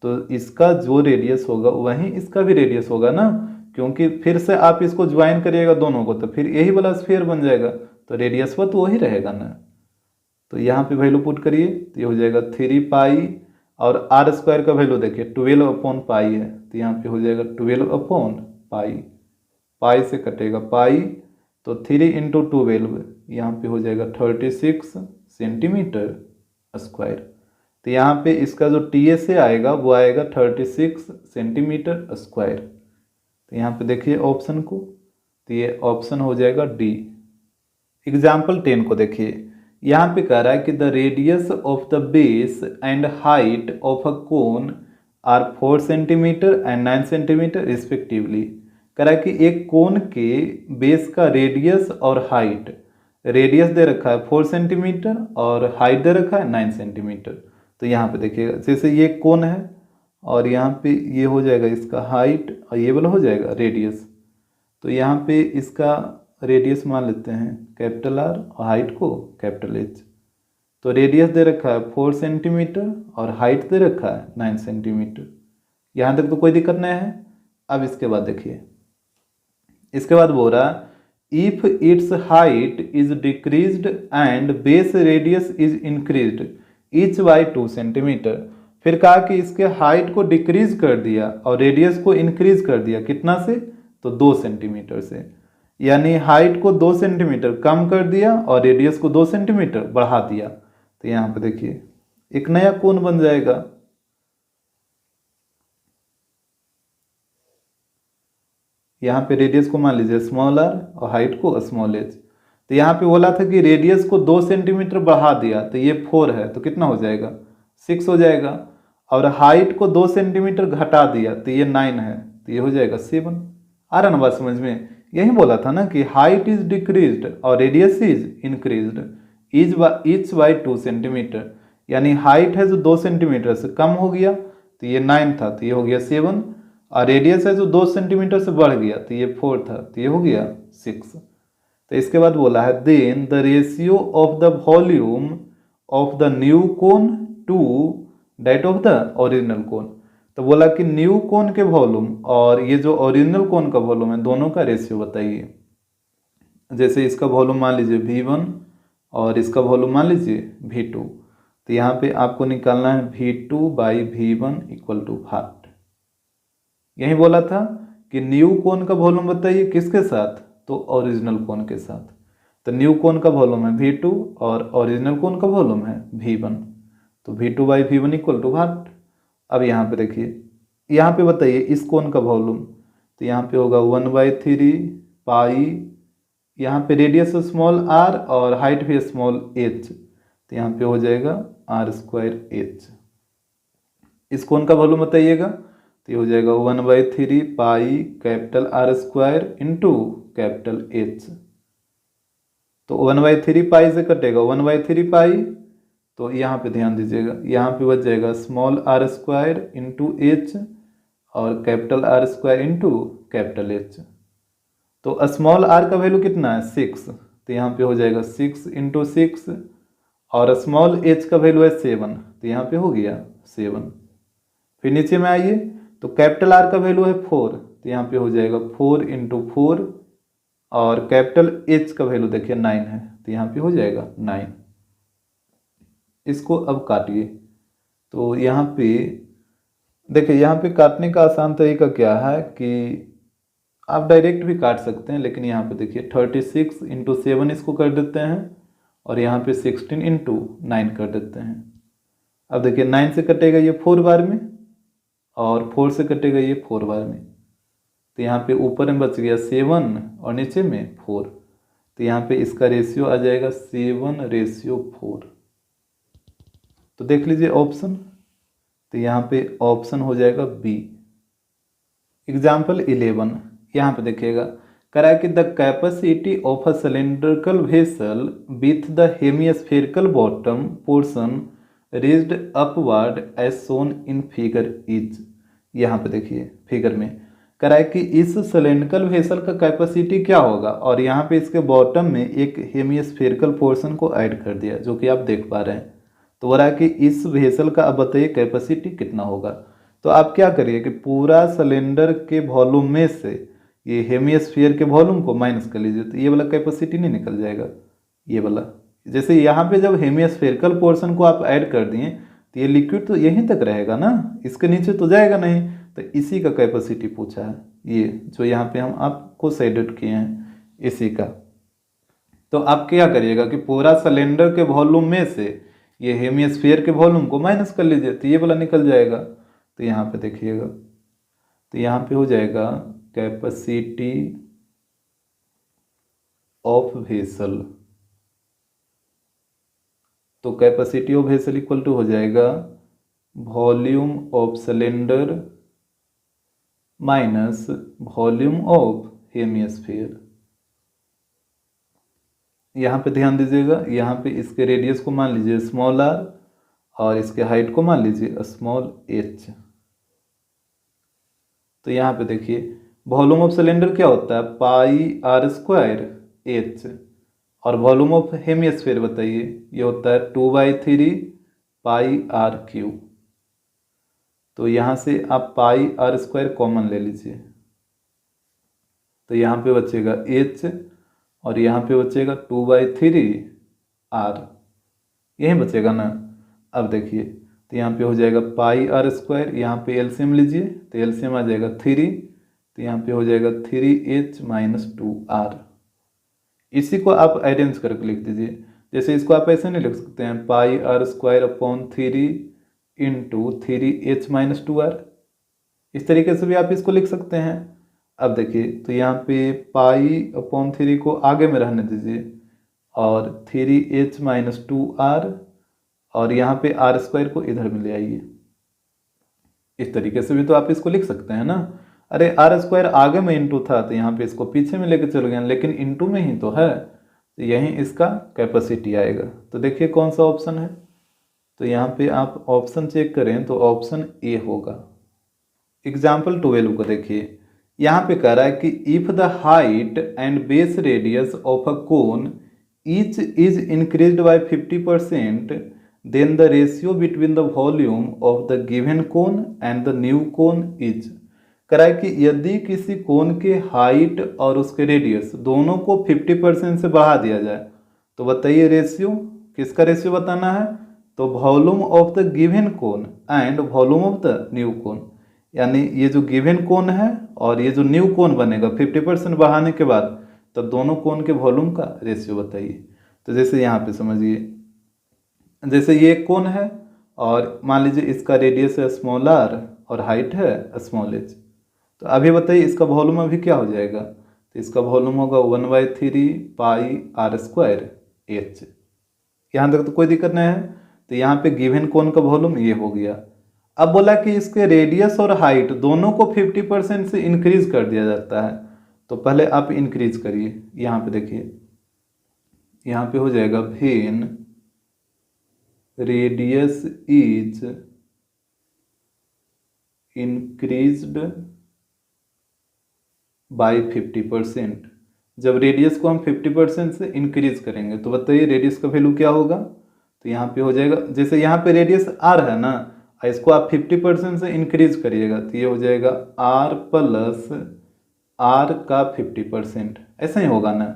तो इसका जो रेडियस होगा वहीं इसका भी रेडियस होगा ना, क्योंकि फिर से आप इसको ज्वाइन करिएगा दोनों को तो फिर यही वाला स्फीयर बन जाएगा, तो रेडियस तो वही रहेगा ना। तो यहाँ पे वैल्यू पुट करिए तो ये हो जाएगा 3π, और r² का वैल्यू देखिए 12/पाई है, तो यहाँ पे हो जाएगा 12/पाई। पाई से कटेगा पाई, तो 3 × 12 यहाँ पे हो जाएगा 36 सेंटीमीटर स्क्वायर। तो यहाँ पे इसका जो TSA आएगा वो आएगा 36 सेंटीमीटर स्क्वायर। तो यहाँ पे देखिए ऑप्शन को, तो ये ऑप्शन हो जाएगा डी। एग्जाम्पल 10 को देखिए, यहाँ पे कह रहा है कि the radius of the base and height of a cone are 4 centimetre and 9 centimetre respectively. कह रहा है कि एक कोन के बेस का रेडियस और हाइट, रेडियस दे रखा है 4 सेंटीमीटर और हाइट दे रखा है 9 सेंटीमीटर। तो यहाँ पे देखिएगा जैसे ये कोन है और यहाँ पे ये हो जाएगा इसका हाइट और ये वाला हो जाएगा रेडियस। तो यहाँ पे इसका रेडियस मान लेते हैं कैपिटल R और हाइट को कैपिटल H। तो रेडियस दे रखा है 4 सेंटीमीटर और हाइट दे रखा है 9 सेंटीमीटर। यहाँ तक तो कोई दिक्कत नहीं है। अब इसके बाद देखिए, इसके बाद बोल रहा है if it's height is decreased and base radius is increased each by 2 centimetre. फिर कहा कि इसके हाइट को डिक्रीज कर दिया और रेडियस को इंक्रीज कर दिया, कितना से? तो 2 सेंटीमीटर से। यानी हाइट को 2 सेंटीमीटर कम कर दिया और रेडियस को 2 सेंटीमीटर बढ़ा दिया। तो यहाँ पे देखिए एक नया कोण बन जाएगा। यहाँ पे रेडियस को मान लीजिए स्मॉल r और हाइट को स्मॉल h। तो यहाँ पे बोला था कि रेडियस को 2 सेंटीमीटर बढ़ा दिया, तो ये 4 है तो कितना हो जाएगा? 6 हो जाएगा। और हाइट को 2 सेंटीमीटर घटा दिया तो ये 9 है, तो ये हो जाएगा 7। आ रहा ना बात समझ में? यही बोला था ना कि हाइट इज डिक्रीज्ड और radius is increased each by 2 centimetre. यानी हाइट है जो 2 सेंटीमीटर से कम हो गया तो ये 9 था, तो ये हो गया 7। और रेडियस है जो 2 सेंटीमीटर से बढ़ गया तो ये 4 था, तो ये हो गया 6। तो इसके बाद बोला है then the ratio of the volume of the new cone to that of the original cone. तो बोला कि न्यू कोन के वॉल्यूम और ये जो ओरिजिनल कोन का वॉल्यूम है दोनों का रेशियो बताइए। जैसे इसका वॉल्यूम मान लीजिए V1 और इसका वॉल्यूम मान लीजिए V2। तो यहाँ पे आपको निकालना है V2/V1 = 8। यही बोला था कि न्यू कोन का वॉल्यूम बताइए किसके साथ? तो ओरिजिनल कोन के साथ। तो न्यू कोन का वॉल्यूम है V2 और ओरिजिनल कोन का वॉल्यूम है V1। तो V2/V1 = 8। अब यहाँ पे देखिए, यहाँ पे बताइए इस कोन का वॉल्यूम, तो यहाँ पे होगा 1/3π। यहाँ पे रेडियस स्मॉल r और हाइट भी स्मॉल h, तो यहाँ पे हो जाएगा r²h। इस कोन का वॉल्यूम बताइएगा, तो ये हो जाएगा 1/3π capital R² into capital H। तो 1/3π से कटेगा 1/3π, तो यहाँ पे ध्यान दीजिएगा, यहाँ पे बच जाएगा स्मॉल r² इंटू H और capital R² into capital H। तो स्मॉल r का वैल्यू कितना है? 6, तो यहाँ पे हो जाएगा 6 × 6। और स्मॉल h का वैल्यू है 7, तो यहाँ पे हो गया 7। फिर नीचे में आइए, तो कैपिटल R का वैल्यू है 4, तो यहाँ पे हो जाएगा 4 × 4। और कैपिटल H का वैल्यू देखिए 9 है, तो यहाँ पे हो जाएगा 9। इसको अब काटिए, तो यहाँ पे देखिए, यहाँ पे काटने का आसान तरीका क्या है कि आप डायरेक्ट भी काट सकते हैं, लेकिन यहाँ पे देखिए 36 × 7 इसको कर देते हैं और यहाँ पे 16 × 9 कर देते हैं। अब देखिए 9 से कटेगा ये 4 बार में और 4 से कटेगा ये 4 बार में, तो यहाँ पे ऊपर में बच गया 7 और नीचे में 4। तो यहाँ पे इसका रेशियो आ जाएगा 7/4। तो देख लीजिए ऑप्शन, तो यहाँ पे ऑप्शन हो जाएगा बी। एग्जाम्पल 11, यहाँ पे देखिएगा, कह रहा है कि the capacity of a cylindrical vessel with the hemispherical bottom portion raised upward as shown in figure is. यहाँ पे देखिए फिगर में कह रहा है कि इस सिलेंड्रिकल वेसल का कैपेसिटी क्या होगा, और यहाँ पे इसके बॉटम में एक हेमिस्फेरिकल पोर्शन को ऐड कर दिया जो कि आप देख पा रहे हैं। तो बोल रहा है कि इस वेसल का अब बताइए कैपेसिटी कितना होगा। तो आप क्या करिए कि पूरा सिलेंडर के वॉल्यूम में से ये हेमिस्फीयर के वॉल्यूम को माइनस कर लीजिए, तो ये वाला कैपेसिटी नहीं निकल जाएगा, ये वाला। जैसे यहाँ पे जब हेमिस्फेरिकल पोर्शन को आप ऐड कर दिए तो ये लिक्विड तो यहीं तक रहेगा ना, इसके नीचे तो जाएगा नहीं। तो इसी का कैपेसिटी पूछा है, ये जो यहाँ पे हम आपको शेडेड किए हैं इसी का। तो आप क्या करिएगा कि पूरा सिलेंडर के वॉल्यूम में से ये हेमिस्फीयर के वॉल्यूम को माइनस कर लीजिए, तो ये वाला निकल जाएगा। तो यहाँ पे देखिएगा, तो यहाँ पे हो जाएगा कैपेसिटी ऑफ वेसल। तो capacity of vessel equal to हो जाएगा volume of cylinder minus volume of hemisphere. यहाँ पे ध्यान दीजिएगा, यहाँ पे इसके रेडियस को मान लीजिए स्मॉल आर और इसके हाइट को मान लीजिए स्मॉल एच। तो यहाँ पे देखिए वॉल्यूम ऑफ सिलेंडर क्या होता है, पाई आर स्क्वायर एच, और वॉल्यूम ऑफ हेमिस्फीयर बताइए, ये होता है 2/3 पाई आर क्यू। तो यहाँ से आप पाई आर स्क्वायर कॉमन ले लीजिए, तो यहाँ पे बचेगा एच और यहाँ पे बचेगा 2/3 आर, यही बचेगा ना। अब देखिए तो यहाँ पे हो जाएगा पाई आर स्क्वायर, यहाँ पे एलसीएम लीजिए तो एलसीएम आ जाएगा 3, तो यहाँ पे हो जाएगा 3h माइनस 2r। इसी को आप अरेंज करके लिख दीजिए, जैसे इसको आप ऐसे नहीं लिख सकते हैं pi r square upon 3 into 3h minus 2r, इस तरीके से भी आप इसको लिख सकते हैं। अब देखिए तो यहाँ पे पाई अपॉन 3 को आगे में रहने दीजिए और 3h माइनस 2r, और यहाँ पे आर स्क्वायर को इधर में ले आइए। इस तरीके से भी तो आप इसको लिख सकते हैं ना। अरे आर स्क्वायर आगे में इंटू था तो यहाँ पे इसको पीछे में लेके चल गए, लेकिन इंटू में ही तो है, तो यहीं इसका कैपेसिटी आएगा। तो देखिए कौन सा ऑप्शन है, तो यहाँ पे आप ऑप्शन चेक करें तो ऑप्शन ए होगा। एग्जाम्पल 12 को देखिए, यहाँ पे कह रहा है कि if the height and base radius of a cone each is increased by 50%, then the ratio between the volume of the given cone and the new cone is। कह रहा है कि यदि किसी कोन के हाइट और उसके रेडियस दोनों को 50% से बढ़ा दिया जाए तो बताइए रेशियो, किसका रेशियो बताना है, तो volume of the given cone and volume of the new cone. यानी ये जो गिवन कोन है और ये जो न्यू कोन बनेगा 50% बढ़ाने के बाद, तो दोनों कोन के वॉल्यूम का रेशियो बताइए। तो जैसे यहाँ पे समझिए, जैसे ये कोन है और मान लीजिए इसका रेडियस है स्मॉल आर और हाइट है स्मॉल एच, तो अभी बताइए इसका वॉल्यूम अभी क्या हो जाएगा, तो इसका वॉल्यूम होगा 1/3 पाई आर स्क्वायर एच। यहाँ तक तो कोई दिक्कत नहीं है। तो यहाँ पे गिवन कोन का वॉल्यूम ये हो गया। अब बोला कि इसके रेडियस और हाइट दोनों को 50% से इंक्रीज कर दिया जाता है, तो पहले आप इंक्रीज करिए। यहाँ पे देखिए, यहाँ पे हो जाएगा when radius is increased by 50%। जब रेडियस को हम 50% से इंक्रीज करेंगे तो बताइए रेडियस का वैल्यू क्या होगा, तो यहाँ पे हो जाएगा, जैसे यहाँ पे रेडियस आर है ना, इसको आप 50% से इंक्रीज करिएगा तो ये हो जाएगा आर प्लस आर का 50%, ऐसा ही होगा ना।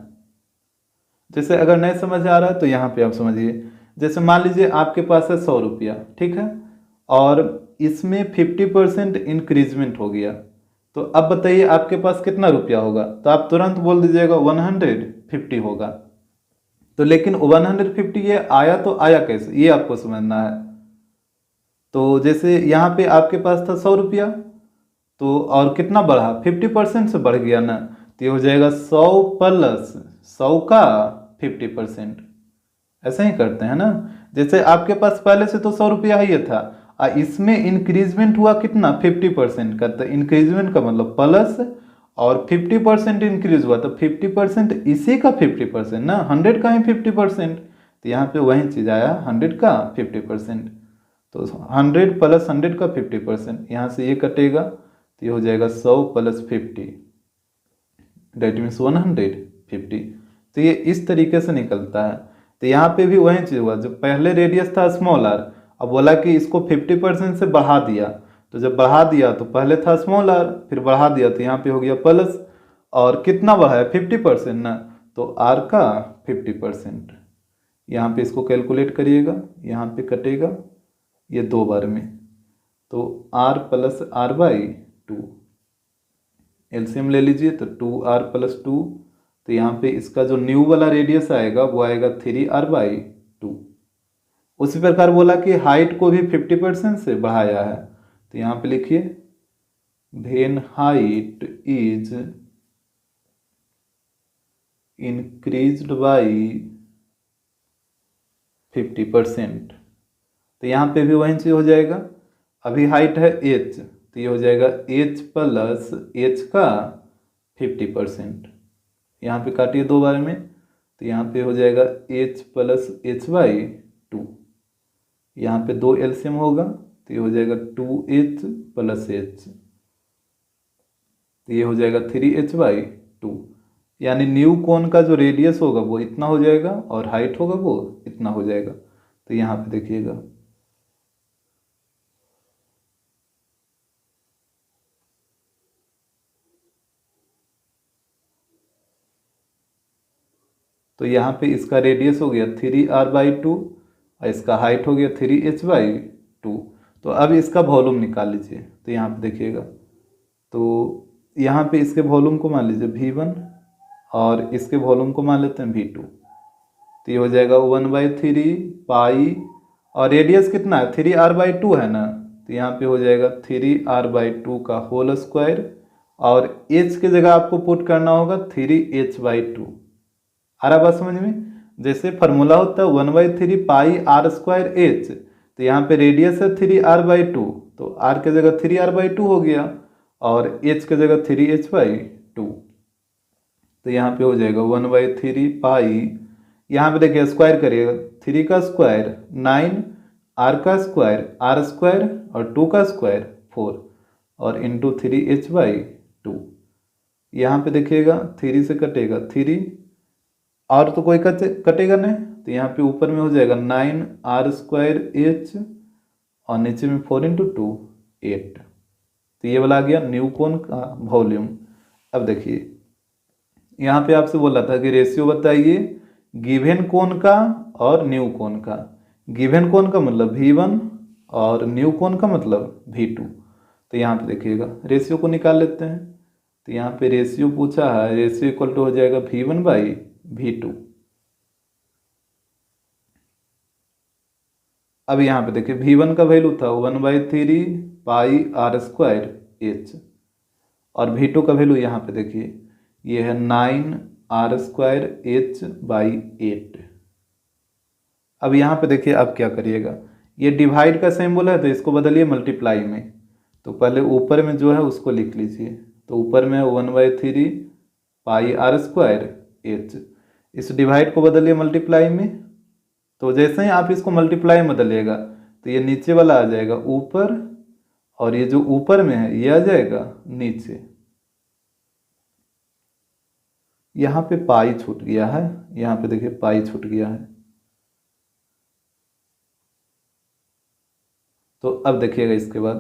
जैसे अगर नहीं समझ आ रहा है तो यहाँ पे आप समझिए, जैसे मान लीजिए आपके पास है 100 रुपया, ठीक है, और इसमें 50% इंक्रीजमेंट हो गया, तो अब बताइए आपके पास कितना रुपया होगा, तो आप तुरंत बोल दीजिएगा 150 होगा। तो लेकिन 150 ये आया तो आया कैसे, ये आपको समझना है। तो जैसे यहाँ पे आपके पास था 100 रुपया, तो और कितना बढ़ा, 50% से बढ़ गया ना, तो ये हो जाएगा 100 प्लस 100 का 50%। ऐसा ही करते हैं ना। जैसे आपके पास पहले से तो 100 रुपया ही था, इसमें इंक्रीजमेंट हुआ कितना, 50% का, तो इंक्रीजमेंट का मतलब प्लस, और 50% इंक्रीज हुआ, तो 50% इसी का 50% ना, 100 का ही 50%, तो यहाँ पे वही चीज़ आया 100 का 50%, तो 100 प्लस 100 का 50%, यहाँ से ये कटेगा तो ये हो जाएगा 100 प्लस 50, डेट मीन्स 150। तो ये इस तरीके से निकलता है। तो यहाँ पे भी वही चीज़ हुआ, जो पहले रेडियस था स्मॉल आर, अब बोला कि इसको 50% से बढ़ा दिया, तो जब बढ़ा दिया तो पहले था स्मॉल आर, फिर बढ़ा दिया तो यहाँ पे हो गया प्लस, और कितना बढ़ाया 50% ना, तो आर का 50%। यहाँ पे इसको कैलकुलेट करिएगा, यहाँ पे कटेगा ये 2 बार में, तो r plus r by 2, LCM ले लीजिए तो 2r प्लस 2, तो यहाँ पे इसका जो न्यू वाला रेडियस आएगा वो आएगा 3r/2। उसी प्रकार बोला कि हाइट को भी 50% से बढ़ाया है, तो यहाँ पे लिखिए when height is increased by 50%, तो यहाँ पे भी वही चीज हो जाएगा। अभी हाइट है h, तो ये हो जाएगा h प्लस h का 50%, यहाँ पे काटिए 2 बार में, तो यहाँ पे हो जाएगा h प्लस h बाई 2, यहाँ पे 2 एलसीएम होगा तो ये हो जाएगा 2h प्लस h, तो ये हो जाएगा 3h बाई 2, यानी न्यू कोन का जो रेडियस होगा वो इतना हो जाएगा और हाइट होगा वो इतना हो जाएगा। तो यहाँ पे देखिएगा तो यहाँ पे इसका रेडियस हो गया 3r/2 और इसका हाइट हो गया 3h/2। तो अब इसका वॉल्यूम निकाल लीजिए, तो यहाँ पे देखिएगा, तो यहाँ पे इसके वॉल्यूम को मान लीजिए v1 और इसके वॉल्यूम को मान लेते हैं v2, तो ये हो जाएगा 1/3 पाई, और रेडियस कितना है 3r/2 है ना, तो यहाँ पे हो जाएगा 3r/2 का होल स्क्वायर, और h की जगह आपको पुट करना होगा 3h/2। आ रहा बात समझ में, जैसे फार्मूला होता है 1/3 पाई r स्क्वायर h, तो यहाँ पे रेडियस है 3r/2, तो r की जगह 3r/2 हो गया और h की जगह 3h/2, तो यहाँ पे हो जाएगा 1/3 पाई, यहाँ पे देखिए स्क्वायर करिएगा, 3 का स्क्वायर 9, r का स्क्वायर r स्क्वायर और 2 का स्क्वायर 4 और इंटू 3h/2। यहाँ पे देखिएगा 3 से कटेगा 3 और तो कोई कटेगा नहीं, तो यहाँ पे ऊपर में हो जाएगा 9r स्क्वायर h और नीचे में 4 इंटू 2 8, तो ये वाला आ गया न्यू कोन का वॉल्यूम। अब देखिए यहाँ पे आपसे बोला था कि रेशियो बताइए गिवन कोन का और न्यू कोन का। गिवन कोन का मतलब v1 और न्यू कोन का मतलब v2। तो यहाँ पे देखिएगा रेशियो को निकाल लेते हैं, तो यहाँ पे रेशियो पूछा है, रेशियो इक्वल टू हो जाएगा v1/v2। अब यहाँ पे देखिए v1 का वैल्यू था 1/3 पाई r स्क्वायर h, और v2 का वैल्यू यहाँ पे देखिए ये है 9r स्क्वायर h/8। अब यहाँ पे देखिए अब क्या करिएगा, ये डिवाइड का सिंबल है तो इसको बदलिए मल्टीप्लाई में, तो पहले ऊपर में जो है उसको लिख लीजिए, तो ऊपर में 1/3 पाई r स्क्वायर h, इस डिवाइड को बदलिए मल्टीप्लाई में, तो जैसे ही आप इसको मल्टीप्लाई में बदलिएगा तो ये नीचे वाला आ जाएगा ऊपर, और ये जो ऊपर में है ये आ जाएगा नीचे। यहाँ पे पाई छूट गया है, यहाँ पे देखिए पाई छूट गया है, तो अब देखिएगा इसके बाद,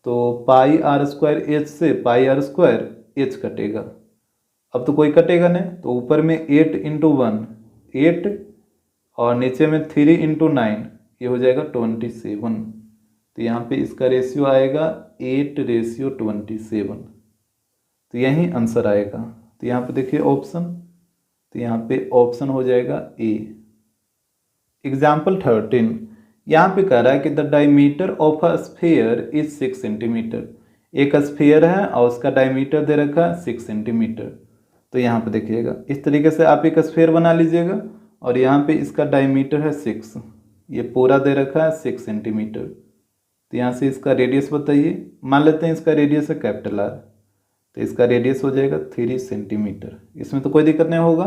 तो पाई r स्क्वायर h से पाई r स्क्वायर h कटेगा, अब तो कोई कटेगा नहीं, तो ऊपर में 8 इंटू 1 8 और नीचे में 3 इंटू 9 ये हो जाएगा 27, तो यहाँ पे इसका रेशियो आएगा 8/27, तो यही आंसर आएगा। तो यहाँ पे देखिए ऑप्शन, तो यहाँ पे ऑप्शन हो जाएगा ए। एग्जाम्पल 13, यहाँ पे कह रहा है कि the diameter of a sphere is 6 centimetre. एक स्फीयर है और उसका डायमीटर दे रखा है 6 सेंटीमीटर। तो यहाँ पे देखिएगा इस तरीके से आप एक स्फीयर बना लीजिएगा, और यहाँ पे इसका डायमीटर है 6, ये पूरा दे रखा है 6 सेंटीमीटर। तो यहाँ से इसका रेडियस बताइए, मान लेते हैं इसका रेडियस है कैपिटल आर, तो इसका रेडियस हो जाएगा 3 सेंटीमीटर। इसमें तो कोई दिक्कत नहीं होगा।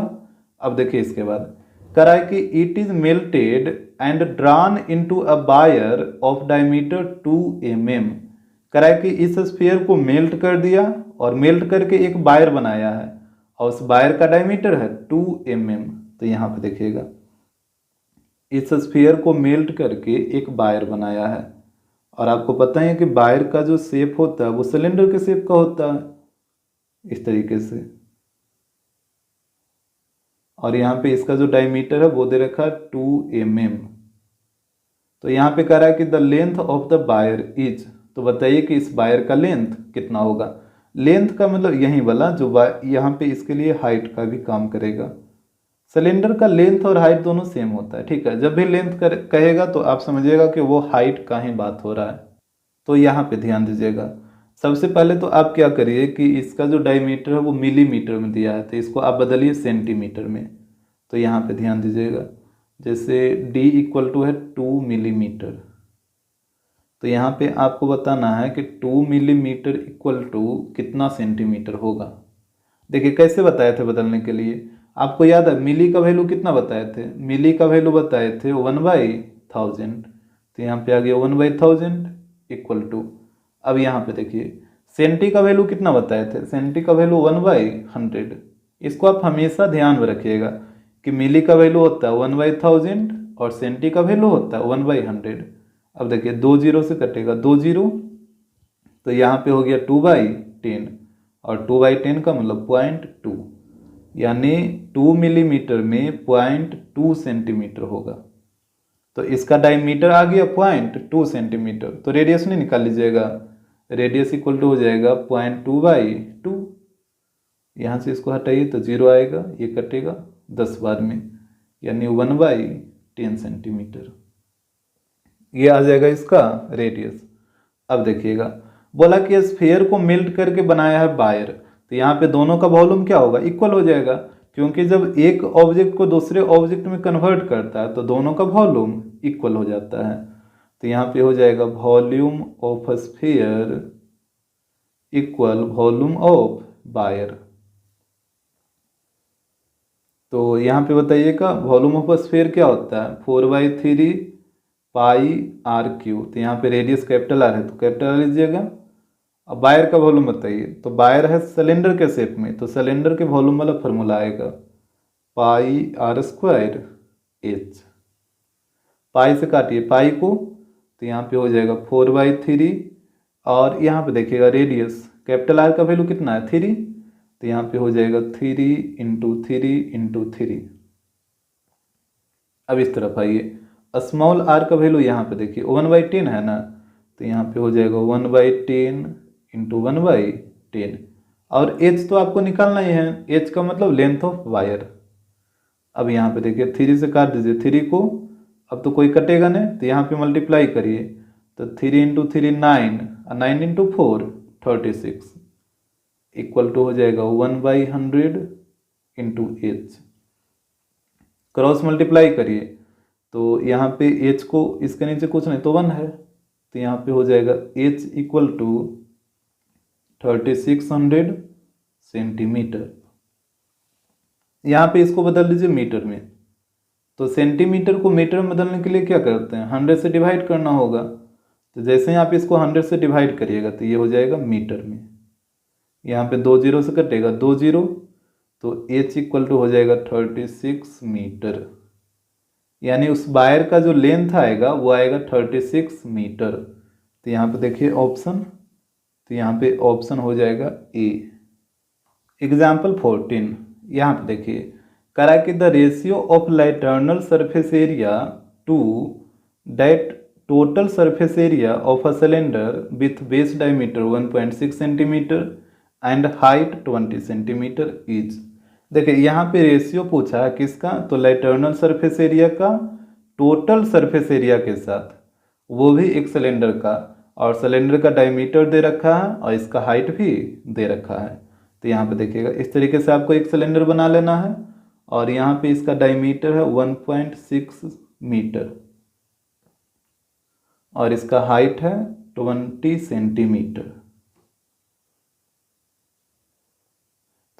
अब देखिए इसके बाद कह रहा है कि it is melted and drawn into a wire of diameter 2 mm। कह रहा है कि इस स्फीयर को मेल्ट कर दिया और मेल्ट करके एक बायर बनाया है और उस बायर का डायमीटर है 2 mm। तो यहाँ पे देखिएगा इस स्फीयर को मेल्ट करके एक बायर बनाया है और आपको पता है कि बायर का जो शेप होता है वो सिलेंडर के शेप का होता है इस तरीके से। और यहाँ पे इसका जो डायमीटर है वो दे रखा है 2 mm। तो यहाँ पे कह रहा है कि the length of the wire is, तो बताइए कि इस बायर का लेंथ कितना होगा। लेंथ का मतलब यही वाला जो यहाँ पे इसके लिए हाइट का भी काम करेगा। सिलेंडर का लेंथ और हाइट दोनों सेम होता है, ठीक है। जब भी लेंथ कहेगा तो आप समझिएगा कि वो हाइट का ही बात हो रहा है। तो यहाँ पे ध्यान दीजिएगा। सबसे पहले तो आप क्या करिए कि इसका जो डायमीटर है वो मिलीमीटर में दिया है, तो इसको आप बदलिए सेंटीमीटर में। तो यहाँ पे ध्यान दीजिएगा, जैसे d इक्वल टू है 2 मिलीमीटर, तो यहाँ पे आपको बताना है कि 2 मिलीमीटर इक्वल टू कितना सेंटीमीटर होगा। देखिए कैसे बताए थे बदलने के लिए, आपको याद है मिली का वैल्यू कितना बताए थे, मिली का वैल्यू बताए थे 1/1000। तो यहाँ पे आ गया 1/1000 इक्वल टू, अब यहाँ पे देखिए सेंटी का वैल्यू कितना बताए थे, सेंटी का वैल्यू 1/100। इसको आप हमेशा ध्यान में रखिएगा कि मिली का वैल्यू होता है 1/1000 और सेंटी का वैल्यू होता है 1/100। अब देखिए 2 जीरो से कटेगा 2 जीरो, तो यहाँ पे हो गया 2/10 और 2/10 का मतलब 0.2, यानी 2 मिलीमीटर में 0.2 सेंटीमीटर होगा। तो इसका डायमीटर आ गया 0.2 सेंटीमीटर, तो रेडियस नहीं निकाल लीजिएगा, रेडियस इक्वल टू हो जाएगा 0.2/2। यहाँ से इसको हटाइए तो 0 आएगा, ये कटेगा 10 बार में, यानी 1/10 सेंटीमीटर। ये आ जाएगा इसका रेडियस। अब देखिएगा बोला कि स्फीयर को मेल्ट करके बनाया है बायर, तो यहाँ पे दोनों का वॉल्यूम क्या होगा, इक्वल हो जाएगा, क्योंकि जब एक ऑब्जेक्ट को दूसरे ऑब्जेक्ट में कन्वर्ट करता है तो दोनों का वॉल्यूम इक्वल हो जाता है। तो यहाँ पे हो जाएगा volume of sphere equal volume of wire. तो यहाँ पे बताइएगा वॉल्यूम ऑफ स्फीयर क्या होता है, 4/3 पाई r3। तो यहाँ पे रेडियस कैपिटल आर है तो कैपिटल आर लीजिएगा। अब बायर का वॉल्यूम बताइए, तो बायर है सिलेंडर के शेप में, तो सिलेंडर के वॉल्यूम वाला फॉर्मूला आएगा πr² h। पाई से काटिए पाई को, तो यहाँ पे हो जाएगा 4/3 और यहाँ पे देखिएगा रेडियस कैपिटल आर का वैल्यू कितना है 3, तो यहाँ पे हो जाएगा 3 × 3 × 3। अब इस तरफ आइए, स्मॉल आर का वैल्यू यहाँ पे देखिए 1/10 है ना, तो यहाँ पे हो जाएगा 1/10 × 1/10 और h तो आपको निकालना ही है, h का मतलब लेंथ ऑफ वायर। अब यहाँ पे देखिए 3 से काट दीजिए 3 को, अब तो कोई कटेगा नहीं, तो यहाँ पे मल्टीप्लाई करिए, तो 3 × 3 9 और 9 × 4 36 इक्वल टू हो जाएगा 1/100 × h। क्रॉस मल्टीप्लाई करिए, तो यहाँ पे h को इसके नीचे कुछ नहीं तो 1 है, तो यहाँ पे हो जाएगा h इक्वल टू 3600 सेंटीमीटर। यहाँ पे इसको बदल दीजिए मीटर में, तो सेंटीमीटर को मीटर में बदलने के लिए क्या करते हैं 100 से डिवाइड करना होगा। तो जैसे ही आप इसको 100 से डिवाइड करिएगा तो ये हो जाएगा मीटर में। यहाँ पे 2 जीरो से कटेगा 2 जीरो, तो h इक्वल टू हो जाएगा 36 मीटर, यानी उस वायर का जो लेंथ आएगा वो आएगा 36 मीटर। तो यहाँ पे देखिए ऑप्शन, तो यहाँ पे ऑप्शन हो जाएगा ए। एग्जाम्पल 14, यहाँ पे देखिए करा कि the ratio of lateral surface area to that total surface area of a cylinder with base diameter 1.6 centimetre and height 20 centimetre is. देखिए यहाँ पे रेशियो पूछा है किसका, तो लाइटर्नल सरफेस एरिया का टोटल सरफेस एरिया के साथ, वो भी एक सिलेंडर का, और सिलेंडर का डायमीटर दे रखा है और इसका हाइट भी दे रखा है। तो यहाँ पे देखिएगा इस तरीके से आपको एक सिलेंडर बना लेना है और यहाँ पे इसका डायमीटर है 1.6 मीटर और इसका हाइट है 20 सेंटीमीटर।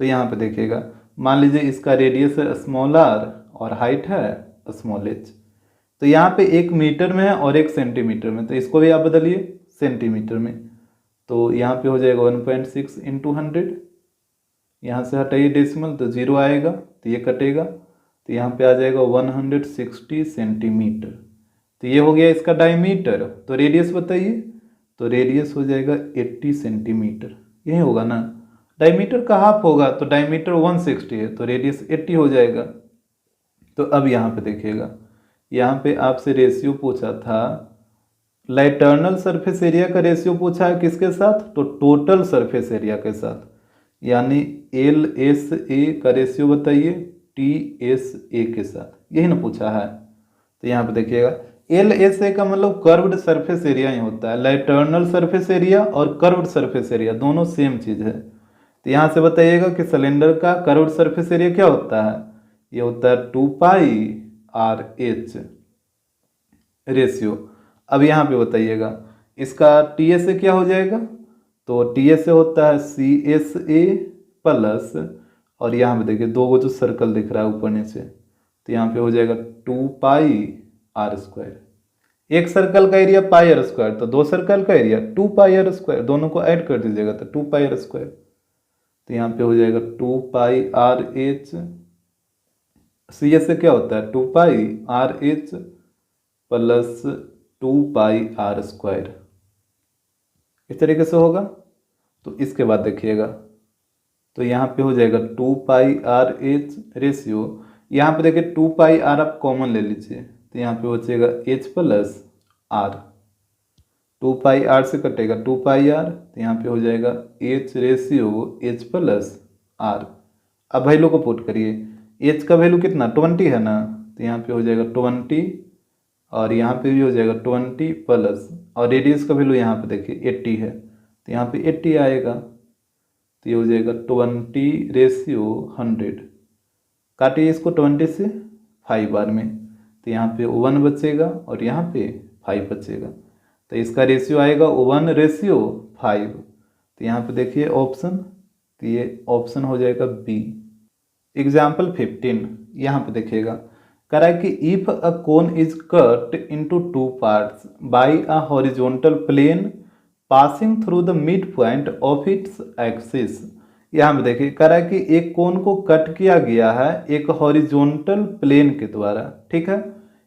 तो यहाँ पे देखिएगा, मान लीजिए इसका रेडियस है स्मॉल आर और हाइट है स्मॉल एच। तो यहाँ पे 1 मीटर में है और 1 सेंटीमीटर में, तो इसको भी आप बदलिए सेंटीमीटर में। तो यहाँ पे हो जाएगा 1.6 इंटू 100, यहाँ से हटाइए डेसिमल तो 0 आएगा, तो ये कटेगा, तो यहाँ पे आ जाएगा 160 सेंटीमीटर। तो ये हो गया इसका डायमीटर। तो रेडियस बताइए, तो रेडियस हो जाएगा 80 सेंटीमीटर, यही होगा ना। डायमीटर का हाफ होगा तो डायमीटर 160 है, तो रेडियस 80 हो जाएगा। तो अब यहाँ पे देखिएगा, यहाँ पे आपसे रेशियो पूछा था, लाइटर्नल सरफेस एरिया का रेशियो पूछा है किसके साथ, तो टोटल सरफेस एरिया के साथ, यानी LSA का रेशियो बताइए TSA के साथ, यही ना पूछा है। तो यहाँ पे देखिएगा LSA का मतलब कर्व्ड सरफेस एरिया ही होता है। लाइटर्नल सरफेस एरिया और कर्व्ड सरफेस एरिया दोनों सेम चीज़ है। तो यहाँ से बताइएगा कि सिलेंडर का कर्व्ड सरफेस एरिया क्या होता है, ये होता है 2πRH रेशियो। अब यहाँ पे बताइएगा इसका TSA क्या हो जाएगा, तो TSA होता है CSA प्लस, और यहाँ पे देखिए दो को जो सर्कल दिख रहा है ऊपर नीचे, तो यहाँ पे हो जाएगा 2πr²। एक सर्कल का एरिया πr², तो दो सर्कल का एरिया 2πr², दोनों को ऐड कर दीजिएगा तो 2πr²। तो यहाँ पे हो जाएगा 2πRH, CSA क्या होता है 2πRH प्लस 2πr², इस तरीके से होगा। तो इसके बाद देखिएगा, तो यहाँ पे हो जाएगा 2πRH रेशियो, यहाँ पे देखिए 2πr आप कॉमन ले लीजिए, तो यहाँ पे हो जाएगा H प्लस R, 2πr से कटेगा 2πr, तो यहाँ पे हो जाएगा H ratio H plus R। अब वैल्यू को पुट करिए, H का वैल्यू कितना 20 है ना, तो यहाँ पे हो जाएगा 20, और यहाँ पे भी हो जाएगा 20 प्लस, और रेडियस का वैल्यू यहाँ पे देखिए 80 है, तो यहाँ पे 80 आएगा, तो ये हो जाएगा 20 रेशियो 100। काटिए इसको 20 से 5 बार में, तो यहाँ पे 1 बचेगा और यहाँ पे 5 बचेगा, तो इसका रेशियो आएगा 1 रेशियो 5। तो यहाँ पे देखिए ऑप्शन, तो ये ऑप्शन हो जाएगा बी। एग्जाम्पल 15, यहाँ पे देखिएगा, कह रहा है कि if a cone is cut into 2 parts by a horizontal plane passing through the mid point of its axis. यहाँ पे देखिए कह रहा है कि एक कोन को कट किया गया है एक हॉरिजॉन्टल प्लेन के द्वारा, ठीक है।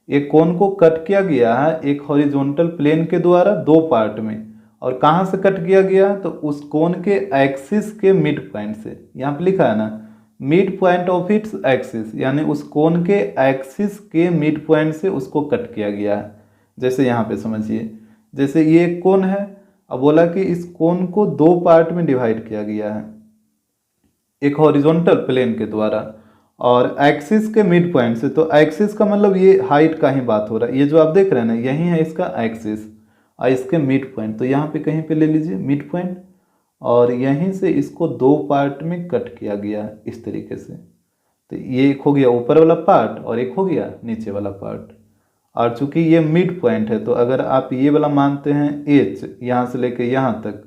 एक कोन को कट किया गया है एक हॉरिजॉन्टल प्लेन के द्वारा 2 पार्ट में, और कहाँ से कट किया गया, तो उस कोन के एक्सिस के मिड पॉइंट से। यहाँ पे लिखा है ना mid point of its axis, यानी उस कोन के एक्सिस के मिड पॉइंट से उसको कट किया गया है। जैसे यहाँ पे समझिए, जैसे ये एक कोन है, अब बोला कि इस कोन को 2 पार्ट में डिवाइड किया गया है एक हॉरिजॉन्टल प्लेन के द्वारा, और एक्सिस के मिड पॉइंट से। तो एक्सिस का मतलब ये हाइट का ही बात हो रहा है, ये जो आप देख रहे हैं ना यही है इसका एक्सिस, और इसके मिड पॉइंट, तो यहाँ पे कहीं पे ले लीजिए मिड पॉइंट, और यहीं से इसको 2 पार्ट में कट किया गया है इस तरीके से। तो ये एक हो गया ऊपर वाला पार्ट और एक हो गया नीचे वाला पार्ट, और चूंकि ये मिड पॉइंट है तो अगर आप ये वाला मानते हैं H यहाँ से लेके यहाँ तक,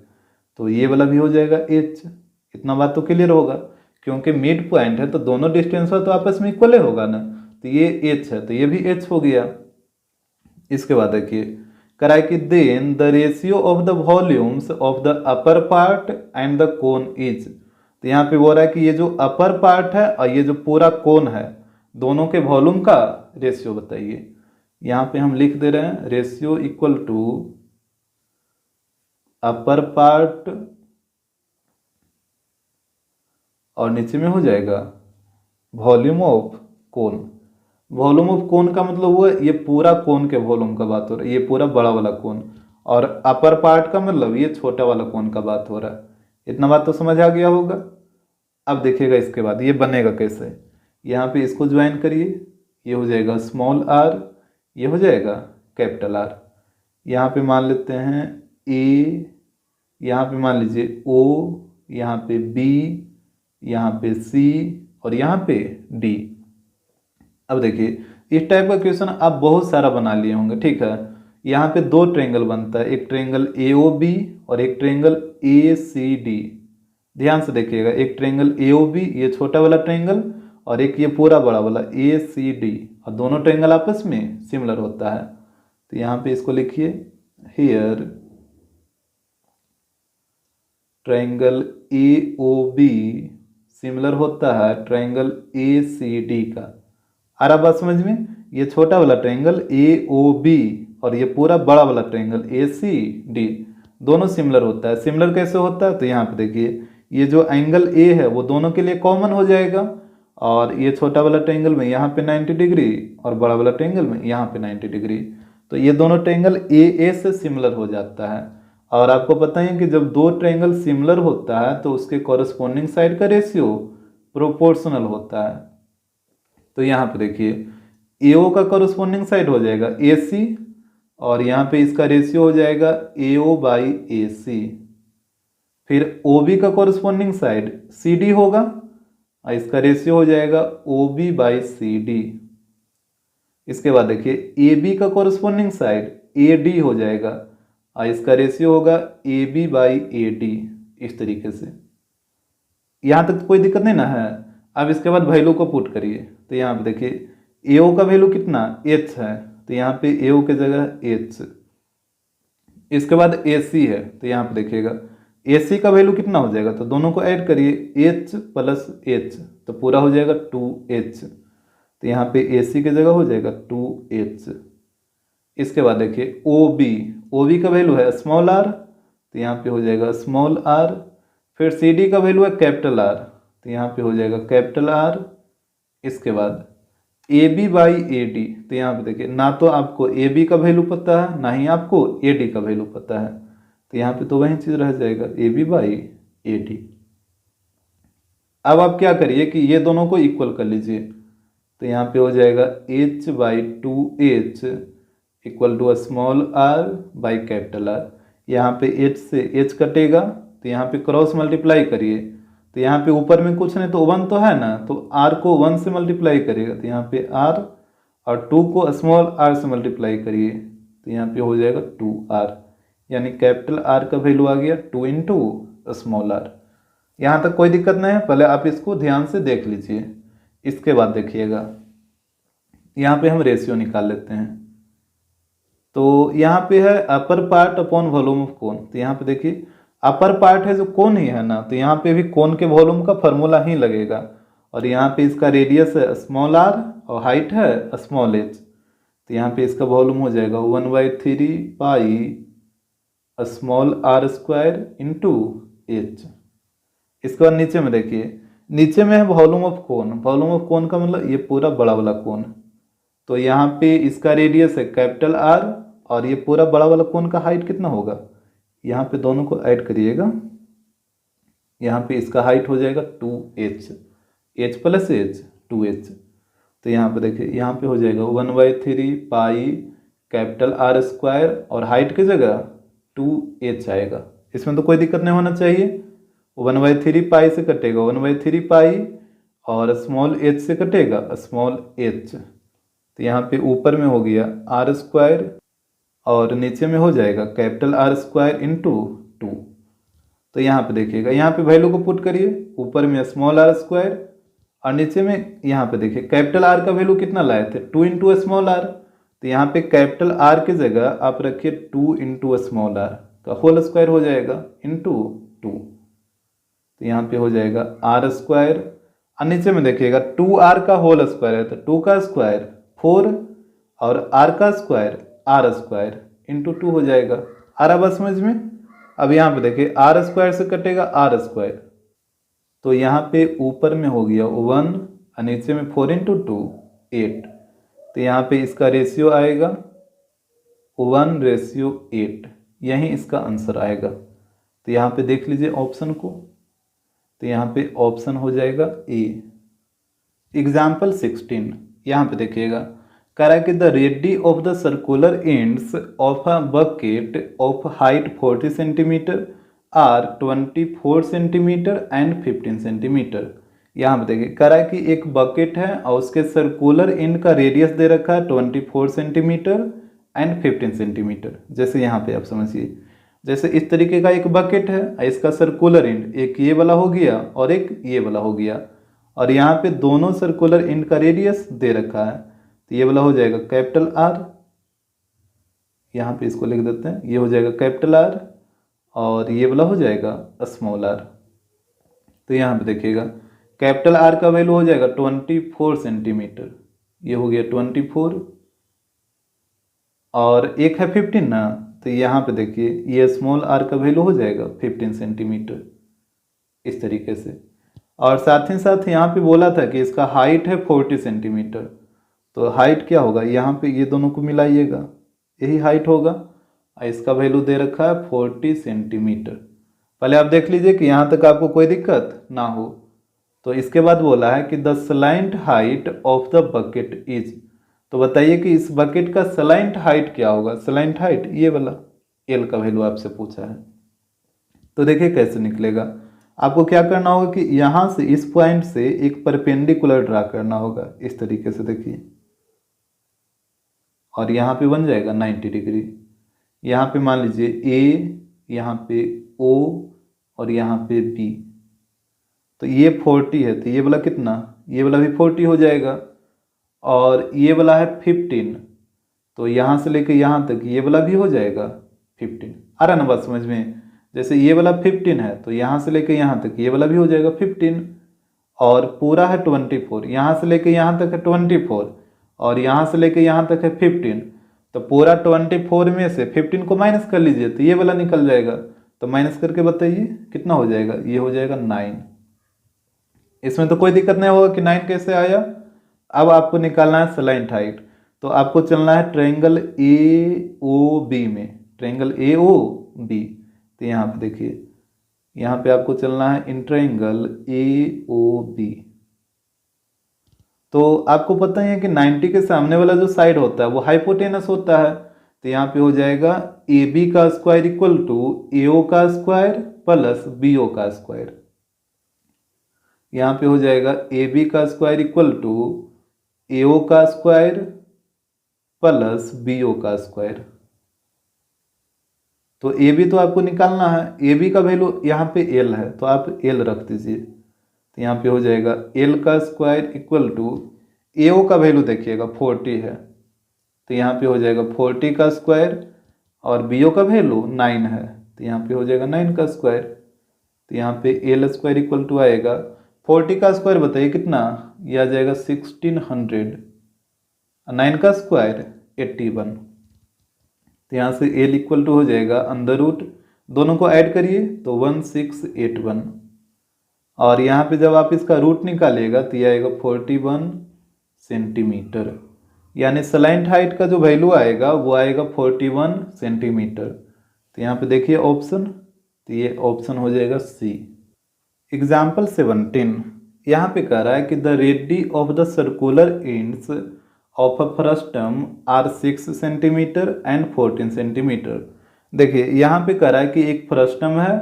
तो ये वाला भी हो जाएगा H। इतना बात तो क्लियर होगा, क्योंकि मिड पॉइंट है तो दोनों डिस्टेंस तो आपस में इक्वल होगा ना, तो ये H है तो ये भी H हो गया। इसके बाद देखिए करा कि then the ratio of the volumes of the upper part and the cone is. तो यहाँ पे बोल रहा है कि ये जो अपर पार्ट है और ये जो पूरा कोन है दोनों के वॉल्यूम का रेशियो बताइए। यहाँ पे हम लिख दे रहे हैं ratio equal to upper part और नीचे में हो जाएगा volume of cone. Volume of cone का मतलब हुआ ये पूरा कोन के वॉल्यूम का बात हो रहा है, ये पूरा बड़ा वाला कोन, और अपर पार्ट का मतलब ये छोटा वाला कोन का बात हो रहा है। इतना बात तो समझ आ गया होगा। अब देखिएगा इसके बाद ये बनेगा कैसे, यहाँ पे इसको ज्वाइन करिए, ये हो जाएगा स्मॉल आर, ये हो जाएगा कैपिटल आर। यहाँ पे मान लेते हैं ए, यहाँ पे मान लीजिए ओ, यहाँ पे बी, यहाँ पे सी और यहाँ पे डी। अब देखिए इस टाइप का क्वेश्चन आप बहुत सारा बना लिए होंगे, ठीक है। यहाँ पे 2 ट्रायंगल बनता है, एक ट्रायंगल AOB और एक ट्रायंगल ACD। ध्यान से देखिएगा, एक ट्रायंगल AOB, ये छोटा वाला ट्रायंगल, और एक ये पूरा बड़ा वाला ACD, और दोनों ट्रायंगल आपस में सिमिलर होता है। तो यहाँ पे इसको लिखिए, हियर ट्रायंगल AOB सिमिलर होता है ट्रायंगल ACD का। आ रहा बात समझ में? ये छोटा वाला ट्रायंगल AOB और ये पूरा बड़ा वाला ट्रायंगल ACD दोनों सिमिलर होता है। सिमिलर कैसे होता है? तो यहाँ पे देखिए, ये जो एंगल A है वो दोनों के लिए कॉमन हो जाएगा, और ये छोटा वाला ट्रायंगल में यहाँ पे 90 डिग्री और बड़ा वाला ट्रायंगल में यहाँ पे 90 डिग्री, तो ये दोनों ट्रायंगल AA से सिमिलर हो जाता है। और आपको पता है कि जब दो ट्रायंगल सिमिलर होता है तो उसके कॉरस्पॉन्डिंग साइड का रेशियो प्रोपोर्शनल होता है। तो यहाँ पे देखिए, AO का कॉरस्पॉन्डिंग साइड हो जाएगा AC, और यहाँ पे इसका रेशियो हो जाएगा AO बाई AC। फिर OB का कॉरस्पॉन्डिंग साइड CD होगा, और इसका रेशियो हो जाएगा OB बाई CD। इसके बाद देखिए, AB का कॉरस्पॉन्डिंग साइड AD हो जाएगा, और इसका रेशियो होगा AB बाई AD। इस तरीके से यहाँ तक तो कोई दिक्कत नहीं ना है। अब इसके बाद वैल्यू को पुट करिए, तो यहाँ पे देखिए, AO का वैल्यू कितना H है, तो यहाँ पे AO की जगह H। इसके बाद AC है, तो यहाँ पे देखिएगा AC का वैल्यू कितना हो जाएगा, तो दोनों को ऐड करिए, H प्लस H, तो पूरा हो जाएगा 2H। तो यहाँ पे AC की जगह हो जाएगा 2H। इसके बाद देखिए OB का वैल्यू है स्मॉल r, तो यहाँ पे हो जाएगा स्मॉल r। फिर CD का वैल्यू है कैपिटल R, तो यहाँ पे हो जाएगा कैपिटल R। इसके बाद AB बाई AD, तो यहाँ पे देखिए, ना तो आपको AB का वैल्यू पता है, ना ही आपको AD का वैल्यू पता है, तो यहाँ पे तो वही चीज़ रह जाएगा AB बाई AD। अब आप क्या करिए कि ये दोनों को इक्वल कर लीजिए, तो यहाँ पे हो जाएगा H by 2H equal to small r by capital R। यहाँ पे H से H कटेगा, तो यहाँ पे क्रॉस मल्टीप्लाई करिए, तो यहाँ पे ऊपर में कुछ नहीं तो 1 तो है ना, तो r को 1 से मल्टीप्लाई करिएगा, तो यहाँ पे r, और 2 को स्मॉल r से मल्टीप्लाई करिए, तो यहाँ पे हो जाएगा 2r, यानी कैपिटल R का वैल्यू आ गया 2 इंटू स्मॉल r। यहाँ तक कोई दिक्कत नहीं है, पहले आप इसको ध्यान से देख लीजिए। इसके बाद देखिएगा, यहाँ पे हम रेशियो निकाल लेते हैं। तो यहाँ पे है upper part upon volume of कोन, तो यहाँ पे देखिए अपर पार्ट है जो कोन ही है ना, तो यहाँ पे भी कोन के वॉल्यूम का फॉर्मूला ही लगेगा, और यहाँ पे इसका रेडियस है स्मॉल r और हाइट है स्मॉल h, तो यहाँ पे इसका वॉल्यूम हो जाएगा 1/3 pi small r square into h। इसके बाद नीचे में देखिए, नीचे में है volume of cone. Volume of cone का मतलब ये पूरा बड़ा वाला कोन, तो यहाँ पे इसका रेडियस है कैपिटल R, और ये पूरा बड़ा वाला कोन का हाइट कितना होगा, यहाँ पे दोनों को ऐड करिएगा, यहाँ पे इसका हाइट हो जाएगा 2H, H plus H 2H। तो यहाँ पे देखिए, यहाँ पे हो जाएगा 1/3 पाई कैपिटल R स्क्वायर, और हाइट की जगह 2H आएगा। इसमें तो कोई दिक्कत नहीं होना चाहिए। 1/3 पाई से कटेगा 1/3 पाई, और स्मॉल h से कटेगा स्मॉल h, तो यहाँ पे ऊपर में हो गया r स्क्वायर, और नीचे में हो जाएगा कैपिटल R स्क्वायर इंटू 2। तो यहाँ पे देखिएगा, यहाँ पे वैल्यू को पुट करिए, ऊपर में स्मॉल r स्क्वायर, और नीचे में यहाँ पे देखिए कैपिटल R का वैल्यू कितना लाए थे 2 इंटू स्मॉल r, तो यहाँ पे कैपिटल R की जगह आप रखिए 2 इंटू स्मॉल r का होल स्क्वायर हो जाएगा इंटू 2, तो यहाँ पे हो जाएगा r स्क्वायर, और नीचे में देखिएगा 2r का होल स्क्वायर है, तो 2 का स्क्वायर 4, और r का स्क्वायर r स्क्वायर इंटू 2 हो जाएगा। आ रहा बस समझ में? अब यहाँ पे देखिए r स्क्वायर से कटेगा r स्क्वायर, तो यहाँ पे ऊपर में हो गया 1 और नीचे में 4 इंटू 2 8, तो यहाँ पे इसका रेशियो आएगा 1/8, यही इसका आंसर आएगा। तो यहाँ पे देख लीजिए ऑप्शन को, तो यहाँ पे ऑप्शन हो जाएगा ए। एग्जाम्पल 16, यहाँ पे देखिएगा, कह रहा है कि the radii of the circular ends of a bucket of height 40 centimetre are 24 centimetre and 15 centimetre. यहाँ पे देखिए, कह रहा है कि एक बकेट है और उसके सर्कुलर एंड का रेडियस दे रखा है 24 सेंटीमीटर एंड 15 सेंटीमीटर। जैसे यहाँ पे आप समझिए जैसे इस तरीके का एक बकेट है, इसका सर्कुलर एंड एक ये वाला हो गया और एक ये वाला हो गया, और यहाँ पे दोनों सर्कुलर एंड का रेडियस दे रखा है। तो ये वाला हो जाएगा कैपिटल आर, यहाँ पे इसको लिख देते हैं, ये हो जाएगा कैपिटल आर और ये वाला हो जाएगा स्मॉल आर। तो यहाँ पे देखिएगा कैपिटल आर का वैल्यू हो जाएगा 24 सेंटीमीटर, ये हो गया 24, और एक है 15 ना, तो यहाँ पे देखिए ये स्मॉल आर का वैल्यू हो जाएगा 15 सेंटीमीटर इस तरीके से। और साथ ही साथ यहाँ पे बोला था कि इसका हाइट है 40 सेंटीमीटर, तो हाइट क्या होगा, यहाँ पे ये दोनों को मिलाइएगा, यही हाइट होगा। इसका वैल्यू दे रखा है 40 सेंटीमीटर। पहले आप देख लीजिए कि यहाँ तक आपको कोई दिक्कत ना हो। तो इसके बाद बोला है कि the slant height of the bucket is, तो बताइए कि इस बकेट का स्लाइंट हाइट क्या होगा। स्लाइंट हाइट ये वाला एल का वैल्यू आपसे पूछा है। तो देखिए कैसे निकलेगा, आपको क्या करना होगा कि यहाँ से इस पॉइंट से एक परपेंडिकुलर ड्रा करना होगा इस तरीके से, देखिए, और यहाँ पे बन जाएगा 90 डिग्री। यहाँ पे मान लीजिए ए, यहाँ पे ओ और यहाँ पे बी, तो ये 40 है, तो ये वाला कितना, ये वाला भी 40 हो जाएगा, और ये वाला है 15, तो यहाँ से लेके यहाँ तक ये वाला भी हो जाएगा 15। आ रहा ना बात समझ में, जैसे ये वाला 15 है तो यहाँ से लेके यहाँ तक ये वाला भी हो जाएगा 15, और पूरा है 24, यहाँ से लेके यहाँ तक है 24, और यहाँ से लेके यहाँ तक है 15, तो पूरा 24 में से 15 को माइनस कर लीजिए तो ये वाला निकल जाएगा। तो माइनस करके बताइए कितना हो जाएगा, ये हो जाएगा 9। इसमें तो कोई दिक्कत नहीं होगा कि 9 कैसे आया। अब आपको निकालना है स्लाइंट हाइट, तो आपको चलना है ट्रायंगल ए ओ बी में, ट्रायंगल ए ओ बी। तो यहाँ पे देखिए, यहाँ पे आपको चलना है in triangle A O B. तो आपको पता ही है कि 90 के सामने वाला जो साइड होता है वो हाइपोटेनस होता है। तो यहाँ पे हो जाएगा ए बी का स्क्वायर इक्वल टू ए ओ का स्क्वायर प्लस बी ओ का स्क्वायर। यहाँ पे हो जाएगा ए बी का स्क्वायर इक्वल टू ए ओ का स्क्वायर प्लस बी ओ का स्क्वायर। तो ए बी तो आपको निकालना है, ए बी का वैल्यू यहाँ पे एल है तो आप एल रख दीजिए। तो यहाँ पे हो जाएगा एल का स्क्वायर इक्वल टू ए ओ का वैल्यू देखिएगा 40 है, तो यहाँ पे हो जाएगा 40 का स्क्वायर, और बी ओ का वैल्यू 9 है तो यहाँ पे हो जाएगा 9 का स्क्वायर। तो यहाँ पे एल स्क्वायर इक्वल टू आएगा 40 का स्क्वायर बताइए कितना, ये आ जाएगा 1600, 9 का स्क्वायर 81। तो यहाँ से एल इक्वल टू हो जाएगा अंडर रूट, दोनों को ऐड करिए तो 1681, और यहाँ पे जब आप इसका रूट निकालिएगा तो ये आएगा 41 सेंटीमीटर, यानी स्लाइंट हाइट का जो वैल्यू आएगा वो आएगा 41 सेंटीमीटर। तो यहाँ पे देखिए ऑप्शन, तो ये ऑप्शन हो जाएगा सी। एग्जाम्पल 17, यहाँ पे कह रहा है कि the radii of the circular ends of a frustum are 6 centimetre and 14 centimetre. देखिए यहाँ पे कह रहा है कि एक फ्रस्टम है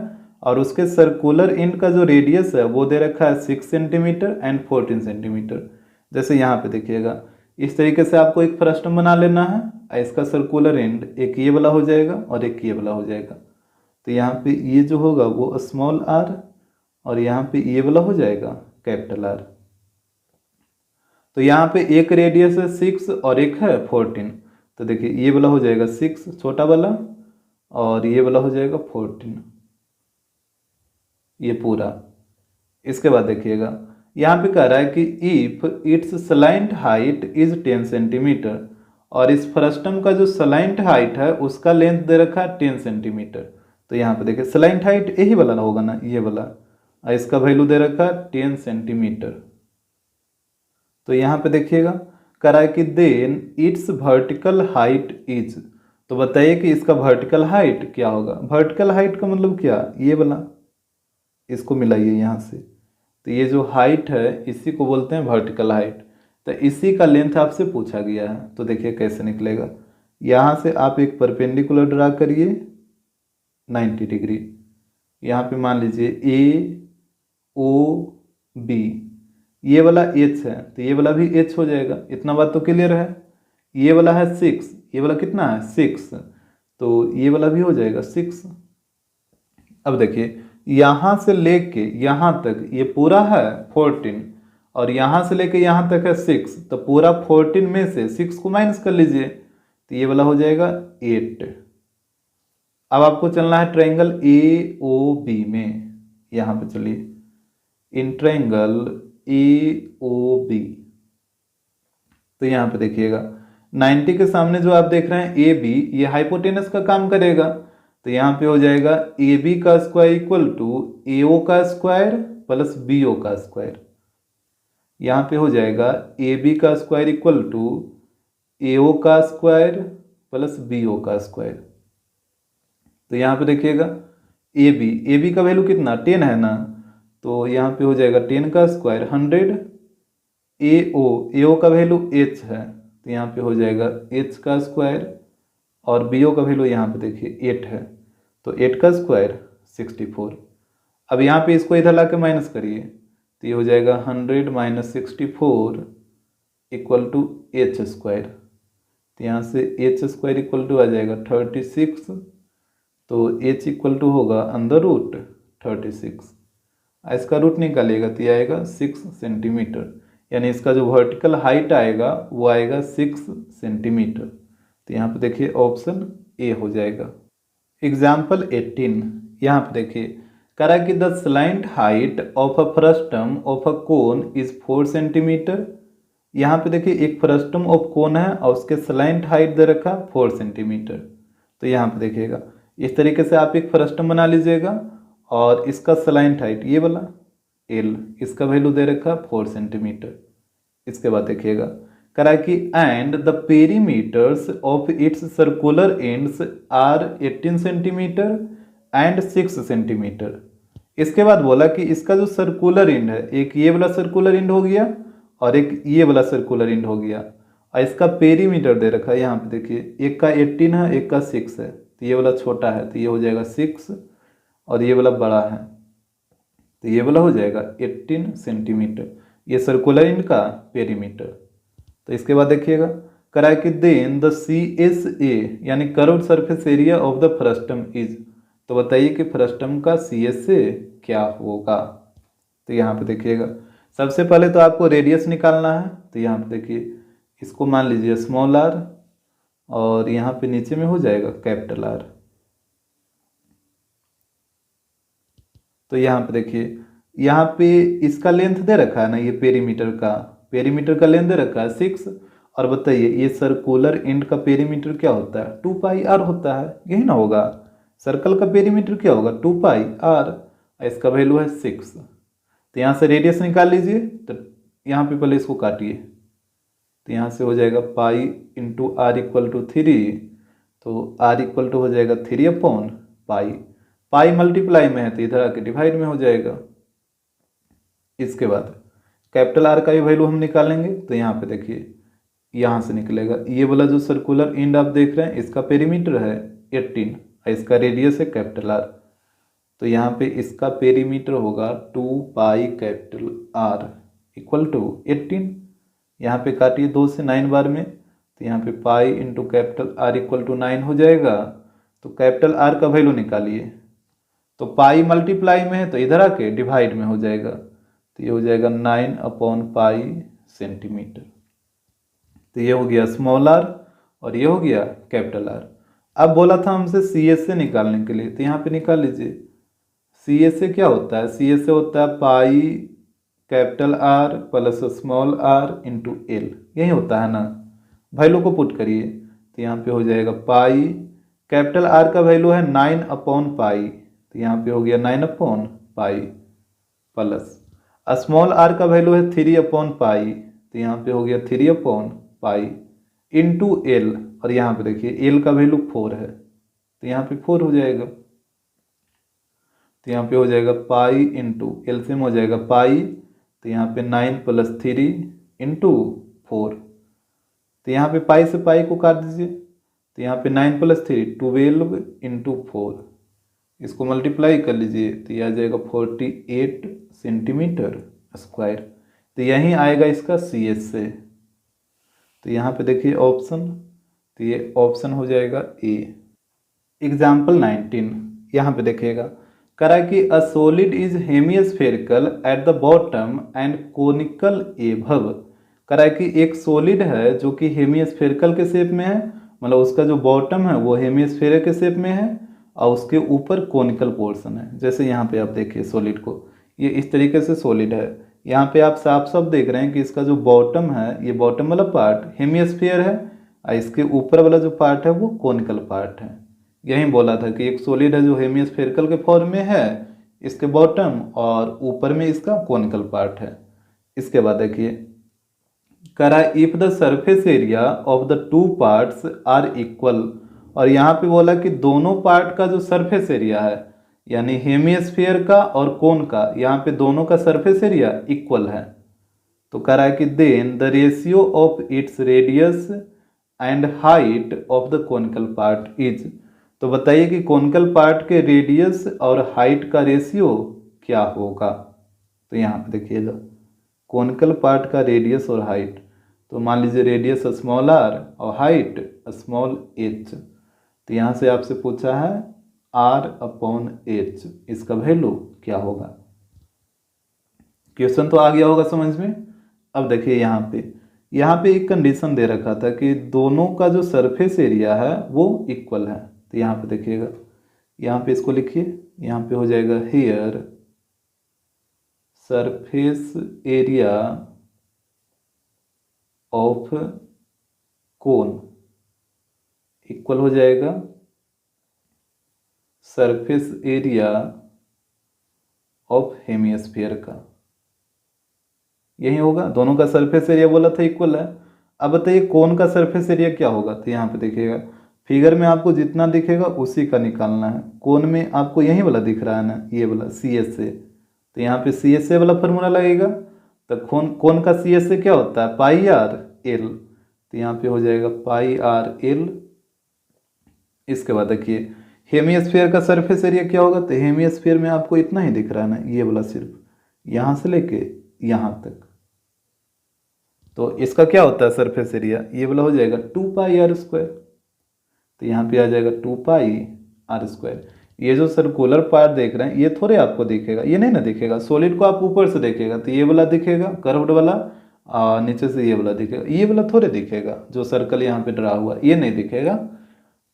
और उसके सर्कुलर एंड का जो रेडियस है वो दे रखा है 6 सेंटीमीटर एंड 14 सेंटीमीटर। जैसे यहाँ पे देखिएगा इस तरीके से आपको एक फ्रस्टम बना लेना है, इसका सर्कुलर एंड एक ये वाला हो जाएगा और एक ये वाला हो जाएगा। तो यहाँ पे ये जो होगा वो स्मॉल आर, और यहाँ पे ये वाला हो जाएगा कैपिटल आर। तो यहाँ पे एक रेडियस है 6 और एक है 14, तो देखिए ये वाला हो जाएगा 6 छोटा वाला और ये वाला हो जाएगा 14, ये पूरा। इसके बाद देखिएगा यहाँ पे कह रहा है कि if it's slant height is 10 centimetre, और इस फ्रस्टम का जो स्लाइंट हाइट है उसका लेंथ दे रखा है 10 सेंटीमीटर। तो यहाँ पे देखिए स्लाइंट हाइट यही वाला होगा ना, ये वाला, और इसका वैल्यू दे रखा है 10 सेंटीमीटर। तो यहाँ पे देखिएगा कह रहा है कि then its vertical height is, तो बताइए कि इसका वर्टिकल हाइट क्या होगा। वर्टिकल हाइट का मतलब क्या, ये वाला, इसको मिलाइए यहाँ से, तो ये जो हाइट है इसी को बोलते हैं वर्टिकल हाइट। तो इसी का लेंथ आपसे पूछा गया है। तो देखिए कैसे निकलेगा, यहाँ से आप एक परपेंडिकुलर ड्रा करिए 90 डिग्री, यहाँ पे मान लीजिए ए ओ बी, ये वाला एच है तो ये वाला भी एच हो जाएगा। इतना बात तो क्लियर है। ये वाला है 6, ये वाला कितना है 6, तो ये वाला भी हो जाएगा 6, अब देखिए यहाँ से लेके यहाँ तक ये पूरा है 14 और यहाँ से लेके यहाँ तक है 6, तो पूरा 14 में से 6 को माइनस कर लीजिए तो ये वाला हो जाएगा 8। अब आपको चलना है ट्रायंगल ए ओ बी में, यहाँ पे चलिए in triangle A O B. तो यहाँ पे देखिएगा 90 के सामने जो आप देख रहे हैं ए बी, ये हाइपोटेनस का काम करेगा, तो यहाँ पे हो जाएगा ए बी का स्क्वायर इक्वल टू ए ओ का स्क्वायर प्लस बी ओ का स्क्वायर। यहाँ पे हो जाएगा ए बी का स्क्वायर इक्वल टू ए ओ का स्क्वायर प्लस बी ओ का स्क्वायर। तो यहाँ पे देखिएगा ए बी का वैल्यू कितना 10 है ना, तो यहाँ पे हो जाएगा 10 का स्क्वायर 100। ए ओ का वैल्यू h है, तो यहाँ पे हो जाएगा h का स्क्वायर, और बी ओ का वैल्यू यहाँ पे देखिए 8 है, तो 8 का स्क्वायर 64। अब यहाँ पे इसको इधर ला के माइनस करिए तो ये हो जाएगा 100 minus 64 equal to h square. तो यहाँ से एच स्क्वायर इक्वल टू आ जाएगा 36, तो h इक्वल टू होगा अंडर रूट 36। इसका रूट निकालिएगा तो ये आएगा 6 सेंटीमीटर, यानी इसका जो वर्टिकल हाइट आएगा वो आएगा 6 सेंटीमीटर। तो यहाँ पे देखिए ऑप्शन ए हो जाएगा। एग्जाम्पल 18, यहाँ पे देखिए कह रहा है कि the slant height of a frustum of a cone is 4 centimetre. यहाँ पे देखिए एक फ्रस्टम ऑफ कोन है और उसके स्लाइंट हाइट दे रखा 4 सेंटीमीटर। तो यहाँ पे देखिएगा इस तरीके से आप एक फ्रस्टम बना लीजिएगा और इसका स्लाइंट हाइट ये वाला एल, इसका वैल्यू दे रखा 4 सेंटीमीटर। इसके बाद देखिएगा कह रहा है कि and the perimeters of its circular ends are 18 centimetre and 6 centimetre. इसके बाद बोला कि इसका जो सर्कुलर एंड है, एक ये वाला सर्कुलर एंड हो गया और एक ये वाला सर्कुलर एंड हो गया, और इसका पेरीमीटर दे रखा है यहाँ पे देखिए, एक का 18 है एक का 6 है, तो ये वाला छोटा है तो ये हो जाएगा 6 और ये वाला बड़ा है तो ये वाला हो जाएगा 18 सेंटीमीटर, ये सर्कुलर एंड का पेरीमीटर। तो इसके बाद देखिएगा कह रहा है कि देन द CSA यानी curved surface area of the frustum is, तो बताइए कि फ्रस्टम का CSA क्या होगा। तो यहाँ पे देखिएगा सबसे पहले तो आपको रेडियस निकालना है, तो यहाँ पे देखिए इसको मान लीजिए स्मॉल r और यहाँ पे नीचे में हो जाएगा कैपिटल R। तो यहाँ पे देखिए यहाँ पे इसका लेंथ दे रखा है ना, ये पेरीमीटर का लेंथ दे रखा है 6, और बताइए ये सर्कुलर एंड का पेरीमीटर क्या होता है 2 पाई r होता है, यही ना होगा। सर्कल का पेरीमीटर क्या होगा 2 पाई r, इसका वैल्यू है 6। तो यहाँ से रेडियस निकाल लीजिए, तो यहाँ पे पहले इसको काटिए, तो यहाँ से हो जाएगा pi into r equal to 3, तो r इक्वल टू हो जाएगा 3/पाई, पाई मल्टीप्लाई में है तो इधर आके डिवाइड में हो जाएगा। इसके बाद कैपिटल R का भी वैल्यू हम निकालेंगे, तो यहाँ पे देखिए यहाँ से निकलेगा ये वाला जो सर्कुलर एंड आप देख रहे हैं इसका पेरीमीटर है 18 और इसका रेडियस है कैपिटल R, तो यहाँ पे इसका पेरीमीटर होगा 2 pi capital R equal to 18। यहाँ पे काटिए 2 से 9 बार में, तो यहाँ पे pi into capital R equal to 9 हो जाएगा। तो कैपिटल R का वैल्यू निकालिए, तो पाई मल्टीप्लाई में है तो इधर आके डिवाइड में हो जाएगा, तो ये हो जाएगा 9/पाई सेंटीमीटर। तो ये हो गया स्मॉल r और ये हो गया कैपिटल R। अब बोला था हमसे CSA निकालने के लिए, तो यहाँ पे निकाल लीजिए। CSA क्या होता है, CSA होता है पाई capital R plus small r into L, यही होता है ना। वैल्यू को पुट करिए, तो यहाँ पे हो जाएगा पाई कैपिटल R का वैल्यू है 9/पाई, तो यहाँ पे हो गया 9/पाई प्लस स्मॉल r का वैल्यू है 3/पाई, तो यहाँ पे हो गया 3/पाई इंटू L, और यहाँ पे देखिए L का वैल्यू 4 है तो यहाँ पे 4 हो जाएगा। तो यहाँ पे हो जाएगा पाई इंटू एलसीएम हो जाएगा पाई, तो यहाँ पे 9 + 3 इंटू 4, तो यहाँ पे पाई से पाई को काट दीजिए, तो यहाँ पे 9 + 3 12 इंटू 4, इसको मल्टीप्लाई कर लीजिए तो यह आ जाएगा 48 सेंटीमीटर स्क्वायर। तो यहीं आएगा इसका CSA। तो यहाँ पे देखिए ऑप्शन, तो ये ऑप्शन हो जाएगा ए। एग्जाम्पल 19, यहाँ पे देखिएगा करा कि a solid is hemispherical at the bottom and conical above. करा कि एक सॉलिड है जो कि हेमिस्फेरिकल के शेप में है, मतलब उसका जो बॉटम है वो हेमिस्फेयर के शेप में है और उसके ऊपर कोनिकल पोर्शन है। जैसे यहाँ पे आप देखिए सॉलिड को, ये इस तरीके से सॉलिड है। यहाँ पे आप साफ साफ देख रहे हैं कि इसका जो बॉटम है, ये बॉटम वाला पार्ट हेमिस्फीयर है और इसके ऊपर वाला जो पार्ट है वो कोनिकल पार्ट है। यही बोला था कि एक सॉलिड है जो हेमिस्फेरिकल के फॉर्म में है, इसके बॉटम और ऊपर में इसका कोनिकल पार्ट है। इसके बाद देखिए करा if the surface area of the two parts are equal, और यहाँ पे बोला कि दोनों पार्ट का जो सरफेस एरिया है यानी हेमिस्फीयर का और कोन का, यहाँ पे दोनों का सरफेस एरिया इक्वल है। तो कह रहा है कि then the ratio of its radius and height of the conical part is, तो बताइए कि कोनिकल पार्ट के रेडियस और हाइट का रेशियो क्या होगा। तो यहाँ पे देखिएगा कोनिकल पार्ट का रेडियस और हाइट, तो मान लीजिए रेडियस स्मॉल आर और हाइट स्मॉल एच। तो यहाँ से आपसे पूछा है आर अपॉन एच, इसका वैल्यू क्या होगा। क्वेश्चन तो आ गया होगा समझ में। अब देखिए यहाँ पे एक कंडीशन दे रखा था कि दोनों का जो सरफेस एरिया है वो इक्वल है। तो यहाँ पे देखिएगा, यहाँ पे इसको लिखिए, यहाँ पे हो जाएगा here surface area of cone equal हो जाएगा सरफेस एरिया ऑफ हेमिस्फीयर का, यही होगा। दोनों का सरफेस एरिया बोला था इक्वल है। अब बताइए कोन का सरफेस एरिया क्या होगा। तो यहाँ पे देखिएगा फिगर में आपको जितना दिखेगा उसी का निकालना है। कोन में आपको यही वाला दिख रहा है ना, ये वाला सी एस ए, तो यहाँ पे सी एस ए वाला फॉर्मूला लगेगा। तो कोन का सी एस ए क्या होता है, पाई आर एल, तो यहाँ पे हो जाएगा पाई आर एल। इसके बाद देखिए हेमिस्फीयर का सरफेस एरिया क्या होगा। तो हेमिस्फीयर में आपको इतना ही दिख रहा है ना, ये वाला सिर्फ यहाँ से लेके यहाँ तक, तो इसका क्या होता है सरफेस एरिया, ये वाला हो जाएगा 2 पाई आर स्क्वायर। तो यहाँ पे आ जाएगा 2 पाई आर स्क्वायर। ये जो सर्कुलर पार्ट देख रहे हैं ये थोड़े आपको दिखेगा, ये नहीं ना दिखेगा। सॉलिड को आप ऊपर से देखेगा तो ये वाला दिखेगा कर्व्ड वाला, नीचे से ये वाला दिखेगा, ये वाला थोड़े दिखेगा। जो सर्कल यहाँ पे ड्रा हुआ ये नहीं दिखेगा।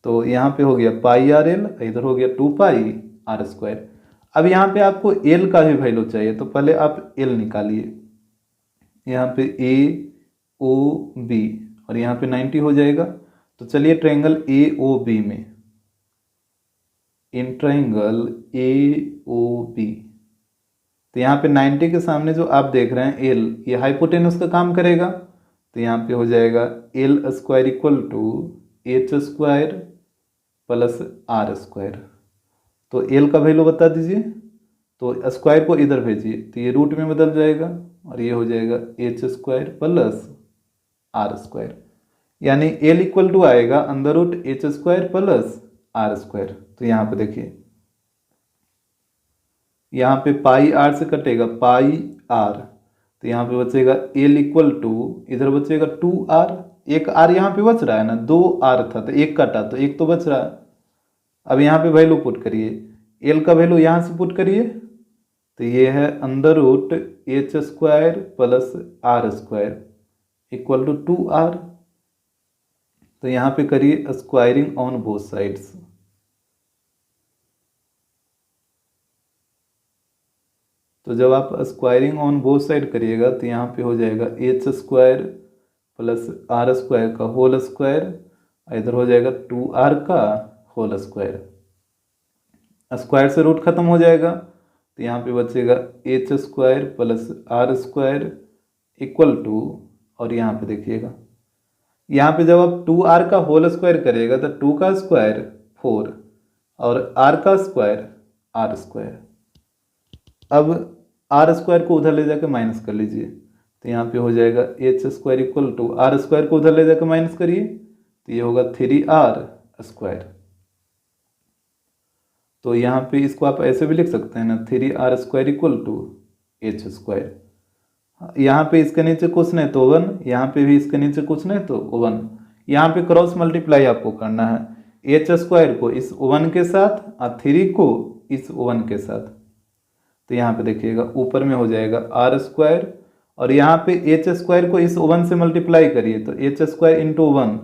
तो यहाँ पे हो गया पाई आर एल, इधर हो गया 2 पाई आर स्क्वायर। अब यहाँ पे आपको एल का भी वैल्यू चाहिए, तो पहले आप एल निकालिए। यहाँ पे ए ओ बी और यहाँ पे 90 हो जाएगा। तो चलिए ट्रायंगल ए ओ बी में, in triangle A O B, तो यहाँ पे 90 के सामने जो आप देख रहे हैं एल, ये हाइपोटेन्यूस का काम करेगा। तो यहाँ पे हो जाएगा l square equal to h square plus r square. तो एल का वैल्यू बता दीजिए, तो स्क्वायर को इधर भेजिए तो ये रूट में बदल जाएगा और ये हो जाएगा h square plus r square, यानी एल इक्वल टू आएगा under root h square plus r square. तो यहाँ पे देखिए यहाँ पे पाई आर से कटेगा पाई आर, तो यहाँ पे बचेगा एल इक्वल टू, इधर बचेगा 2 आर, एक आर यहाँ पे बच रहा है ना, 2 आर था तो एक कटा तो एक तो बच रहा है। अब यहाँ पे वैल्यू पुट करिए, एल का वैल्यू यहाँ से पुट करिए, तो ये है under root h square plus r square equal to 2 r. तो यहाँ पे करिए स्क्वायरिंग ऑन बोथ साइड्स। तो जब आप स्क्वायरिंग ऑन बोथ साइड करिएगा तो यहाँ पे हो जाएगा h square plus r square का होल स्क्वायर, इधर हो जाएगा 2 आर का होल स्क्वायर। स्क्वायर से रूट खत्म हो जाएगा तो यहाँ पे बचेगा h square plus r square equal to, और यहाँ पे देखिएगा यहाँ पे जब आप 2 आर का होल स्क्वायर करिएगा तो 2 का स्क्वायर 4 और आर का स्क्वायर आर स्क्वायर। अब आर स्क्वायर को उधर ले जाकर माइनस कर लीजिए, तो यहाँ पे हो जाएगा h square equal to r square को उधर ले जाकर माइनस करिए तो ये होगा 3 आर स्क्वायर। तो यहाँ पे इसको आप ऐसे भी लिख सकते हैं ना, 3 r square equal to h square. यहाँ पे इसके नीचे कुछ नहीं तो 1, यहाँ पे भी इसके नीचे कुछ नहीं तो 1। यहाँ पे क्रॉस मल्टीप्लाई आपको करना है, एच स्क्वायर को इस 1 के साथ और 3 को इस ओवन के साथ। तो यहाँ पे देखिएगा ऊपर में हो जाएगा आर स्क्वायर और यहाँ पे एच स्क्वायर को इस ओवन से मल्टीप्लाई करिए तो H square into one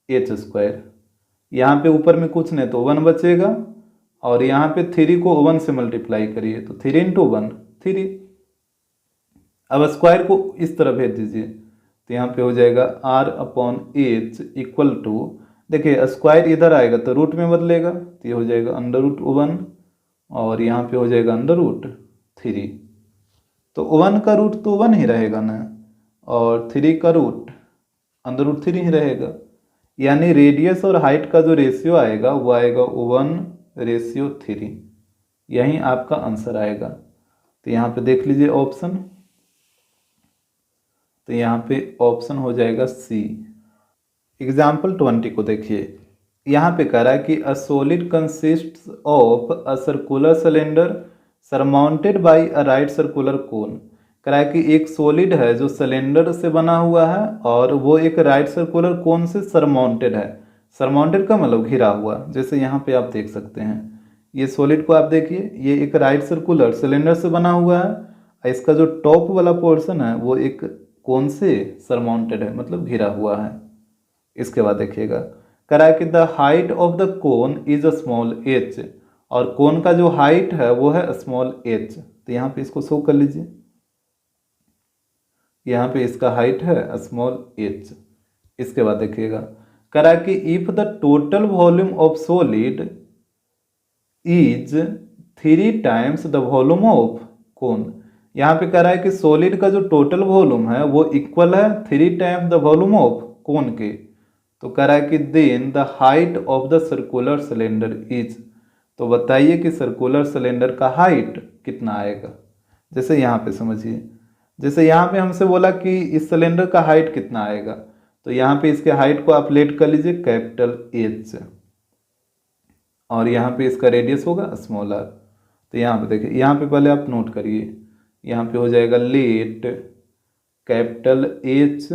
H square. यहाँ पे ऊपर में कुछ नहीं तो वन बचेगा और यहाँ पे 3 को वन से मल्टीप्लाई करिए तो 3 इंटू वन 3। अब स्क्वायर को इस तरह भेज दीजिए तो यहाँ पे हो जाएगा r upon h equal to, देखिए स्क्वायर इधर आएगा तो रूट में बदलेगा तो ये हो जाएगा अंडर रूट वन और यहाँ पे हो जाएगा अंडर रूट 3। तो वन का रूट तो वन ही रहेगा ना और 3 का रूट अंडर रूट 3 ही रहेगा, यानी रेडियस और हाइट का जो रेशियो आएगा वो आएगा 1:3। यही आपका आंसर आएगा। तो यहाँ पे देख लीजिए ऑप्शन, तो यहाँ पे ऑप्शन हो जाएगा सी। एग्जाम्पल 20 को देखिए, यहाँ पे कह रहा है कि a solid consists of a circular cylinder surmounted bye a right circular cone. कह रहा है कि एक सॉलिड है जो सिलेंडर से बना हुआ है और वो एक राइट सर्कुलर कोन से सरमाउंटेड है। सरमाउंटेड का मतलब घिरा हुआ, जैसे यहाँ पे आप देख सकते हैं ये सॉलिड को आप देखिए, ये एक राइट सर्कुलर सिलेंडर से बना हुआ है, इसका जो टॉप वाला पोर्शन है वो एक कोन से सरमाउंटेड है, मतलब घिरा हुआ है। इसके बाद देखिएगा कह रहा है कि the height of the cone is a small H, और कोन का जो हाइट है वो है स्मॉल एच। तो यहाँ पे इसको शो कर लीजिए, यहाँ पे इसका हाइट है स्मॉल एच। इसके बाद देखिएगा कह रहा है कि if the total volume of solid is 3 times the volume of कोन। यहाँ पे कह रहा है कि सॉलिड का जो टोटल वॉल्यूम है वो इक्वल है 3 times the volume of cone के। तो कह रहा है कि then the height of the circular cylinder is, तो बताइए कि सर्कुलर सिलेंडर का हाइट कितना आएगा। जैसे यहाँ पे समझिए, जैसे यहाँ पे हमसे बोला कि इस सिलेंडर का हाइट कितना आएगा, तो यहाँ पे इसके हाइट को आप लेट कर लीजिए कैपिटल एच और यहाँ पे इसका रेडियस होगा स्मॉल आर। तो यहाँ पे देखिए, यहाँ पे पहले आप नोट करिए, यहाँ पे हो जाएगा let capital H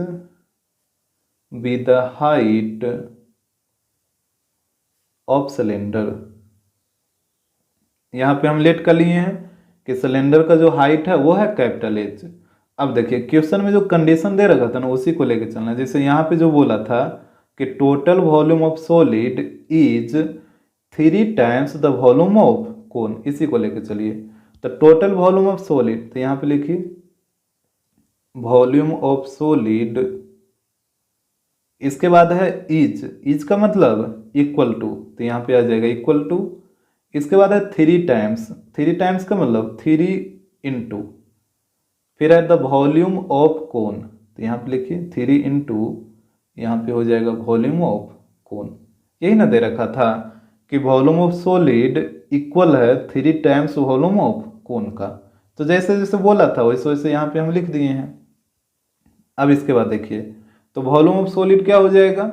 be the height of cylinder. यहाँ पे हम लेट कर लिए हैं कि सिलेंडर का जो हाइट है वो है कैपिटल एच। अब देखिए क्वेश्चन में जो कंडीशन दे रखा था ना उसी को लेके चलना। जैसे यहाँ पे जो बोला था कि total volume of solid is 3 times the volume of कोन, इसी को लेके चलिए। तो टोटल वॉल्यूम ऑफ सॉलिड, तो यहाँ पे लिखिए वॉल्यूम ऑफ सॉलिड, इसके बाद है इज का मतलब इक्वल टू, तो यहाँ पे आ जाएगा इक्वल टू। इसके बाद है 3 टाइम्स, 3 टाइम्स का मतलब 3 इंटू, फिर है द वॉल्यूम ऑफ कोन, तो यहाँ पे लिखिए 3 इंटू, यहाँ पे हो जाएगा वॉल्यूम ऑफ कोन। यही ना दे रखा था कि वॉल्यूम ऑफ सॉलिड इक्वल है 3 टाइम्स वॉल्यूम ऑफ कोन का। तो जैसे जैसे बोला था वैसे वैसे यहाँ पे हम लिख दिए हैं। अब इसके बाद देखिए, तो वॉल्यूम ऑफ सॉलिड क्या हो जाएगा,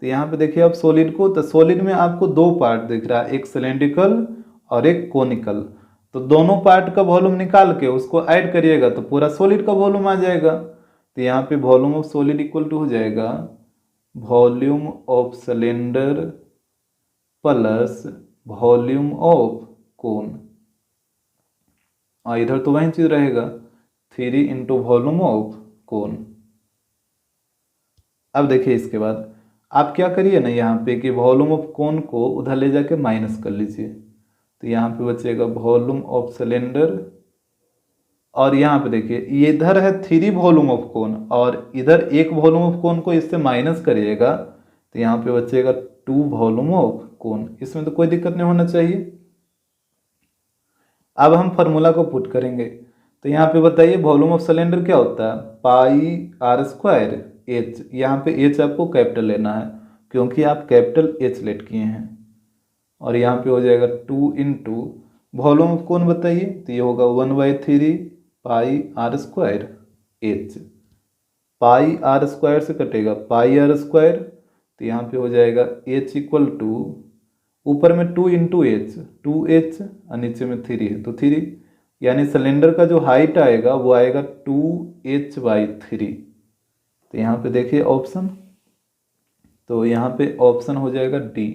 तो यहाँ पे देखिए अब सॉलिड को, तो सॉलिड में आपको 2 पार्ट दिख रहा है, एक सिलेंड्रिकल और एक कोनिकल। तो दोनों पार्ट का वॉल्यूम निकाल के उसको ऐड करिएगा तो पूरा सॉलिड का वॉल्यूम आ जाएगा। तो यहाँ पे volume of solid equal to हो जाएगा volume of cylinder plus volume of cone, और इधर तो वही चीज रहेगा 3 इंटू वॉल्यूम ऑफ कोन। अब देखिए इसके बाद आप क्या करिए ना यहाँ पे कि वॉल्यूम ऑफ कोन को उधर ले जाके माइनस कर लीजिए। तो यहाँ पे बचेगा वॉल्यूम ऑफ सिलेंडर, और यहाँ पे देखिए ये इधर है 3 वॉल्यूम ऑफ कोन और इधर 1 वॉल्यूम ऑफ कोन को इससे माइनस करिएगा तो यहाँ पे बचेगा 2 वॉल्यूम ऑफ कोन। इसमें तो कोई दिक्कत नहीं होना चाहिए। अब हम फार्मूला को पुट करेंगे, तो यहाँ पे बताइए वॉल्यूम ऑफ सिलेंडर क्या होता है, पाई आर स्क्वायर एच। यहाँ पे एच आपको कैपिटल लेना है क्योंकि आप कैपिटल एच लेट किए हैं, और यहाँ पे हो जाएगा 2 इंटू वॉल्यूम ऑफ कोन बताइए, तो ये होगा 1/3 pi r square h. Pi r square से कटेगा पाई आर स्क्वायर, तो यहाँ पे हो जाएगा एच इक्वल टू, ऊपर में 2 इंटू एच, 2h और नीचे में 3 है तो 3, यानी सिलेंडर का जो हाइट आएगा वो आएगा 2h/3। तो यहाँ पे देखिए ऑप्शन, तो यहाँ पे ऑप्शन हो जाएगा डी।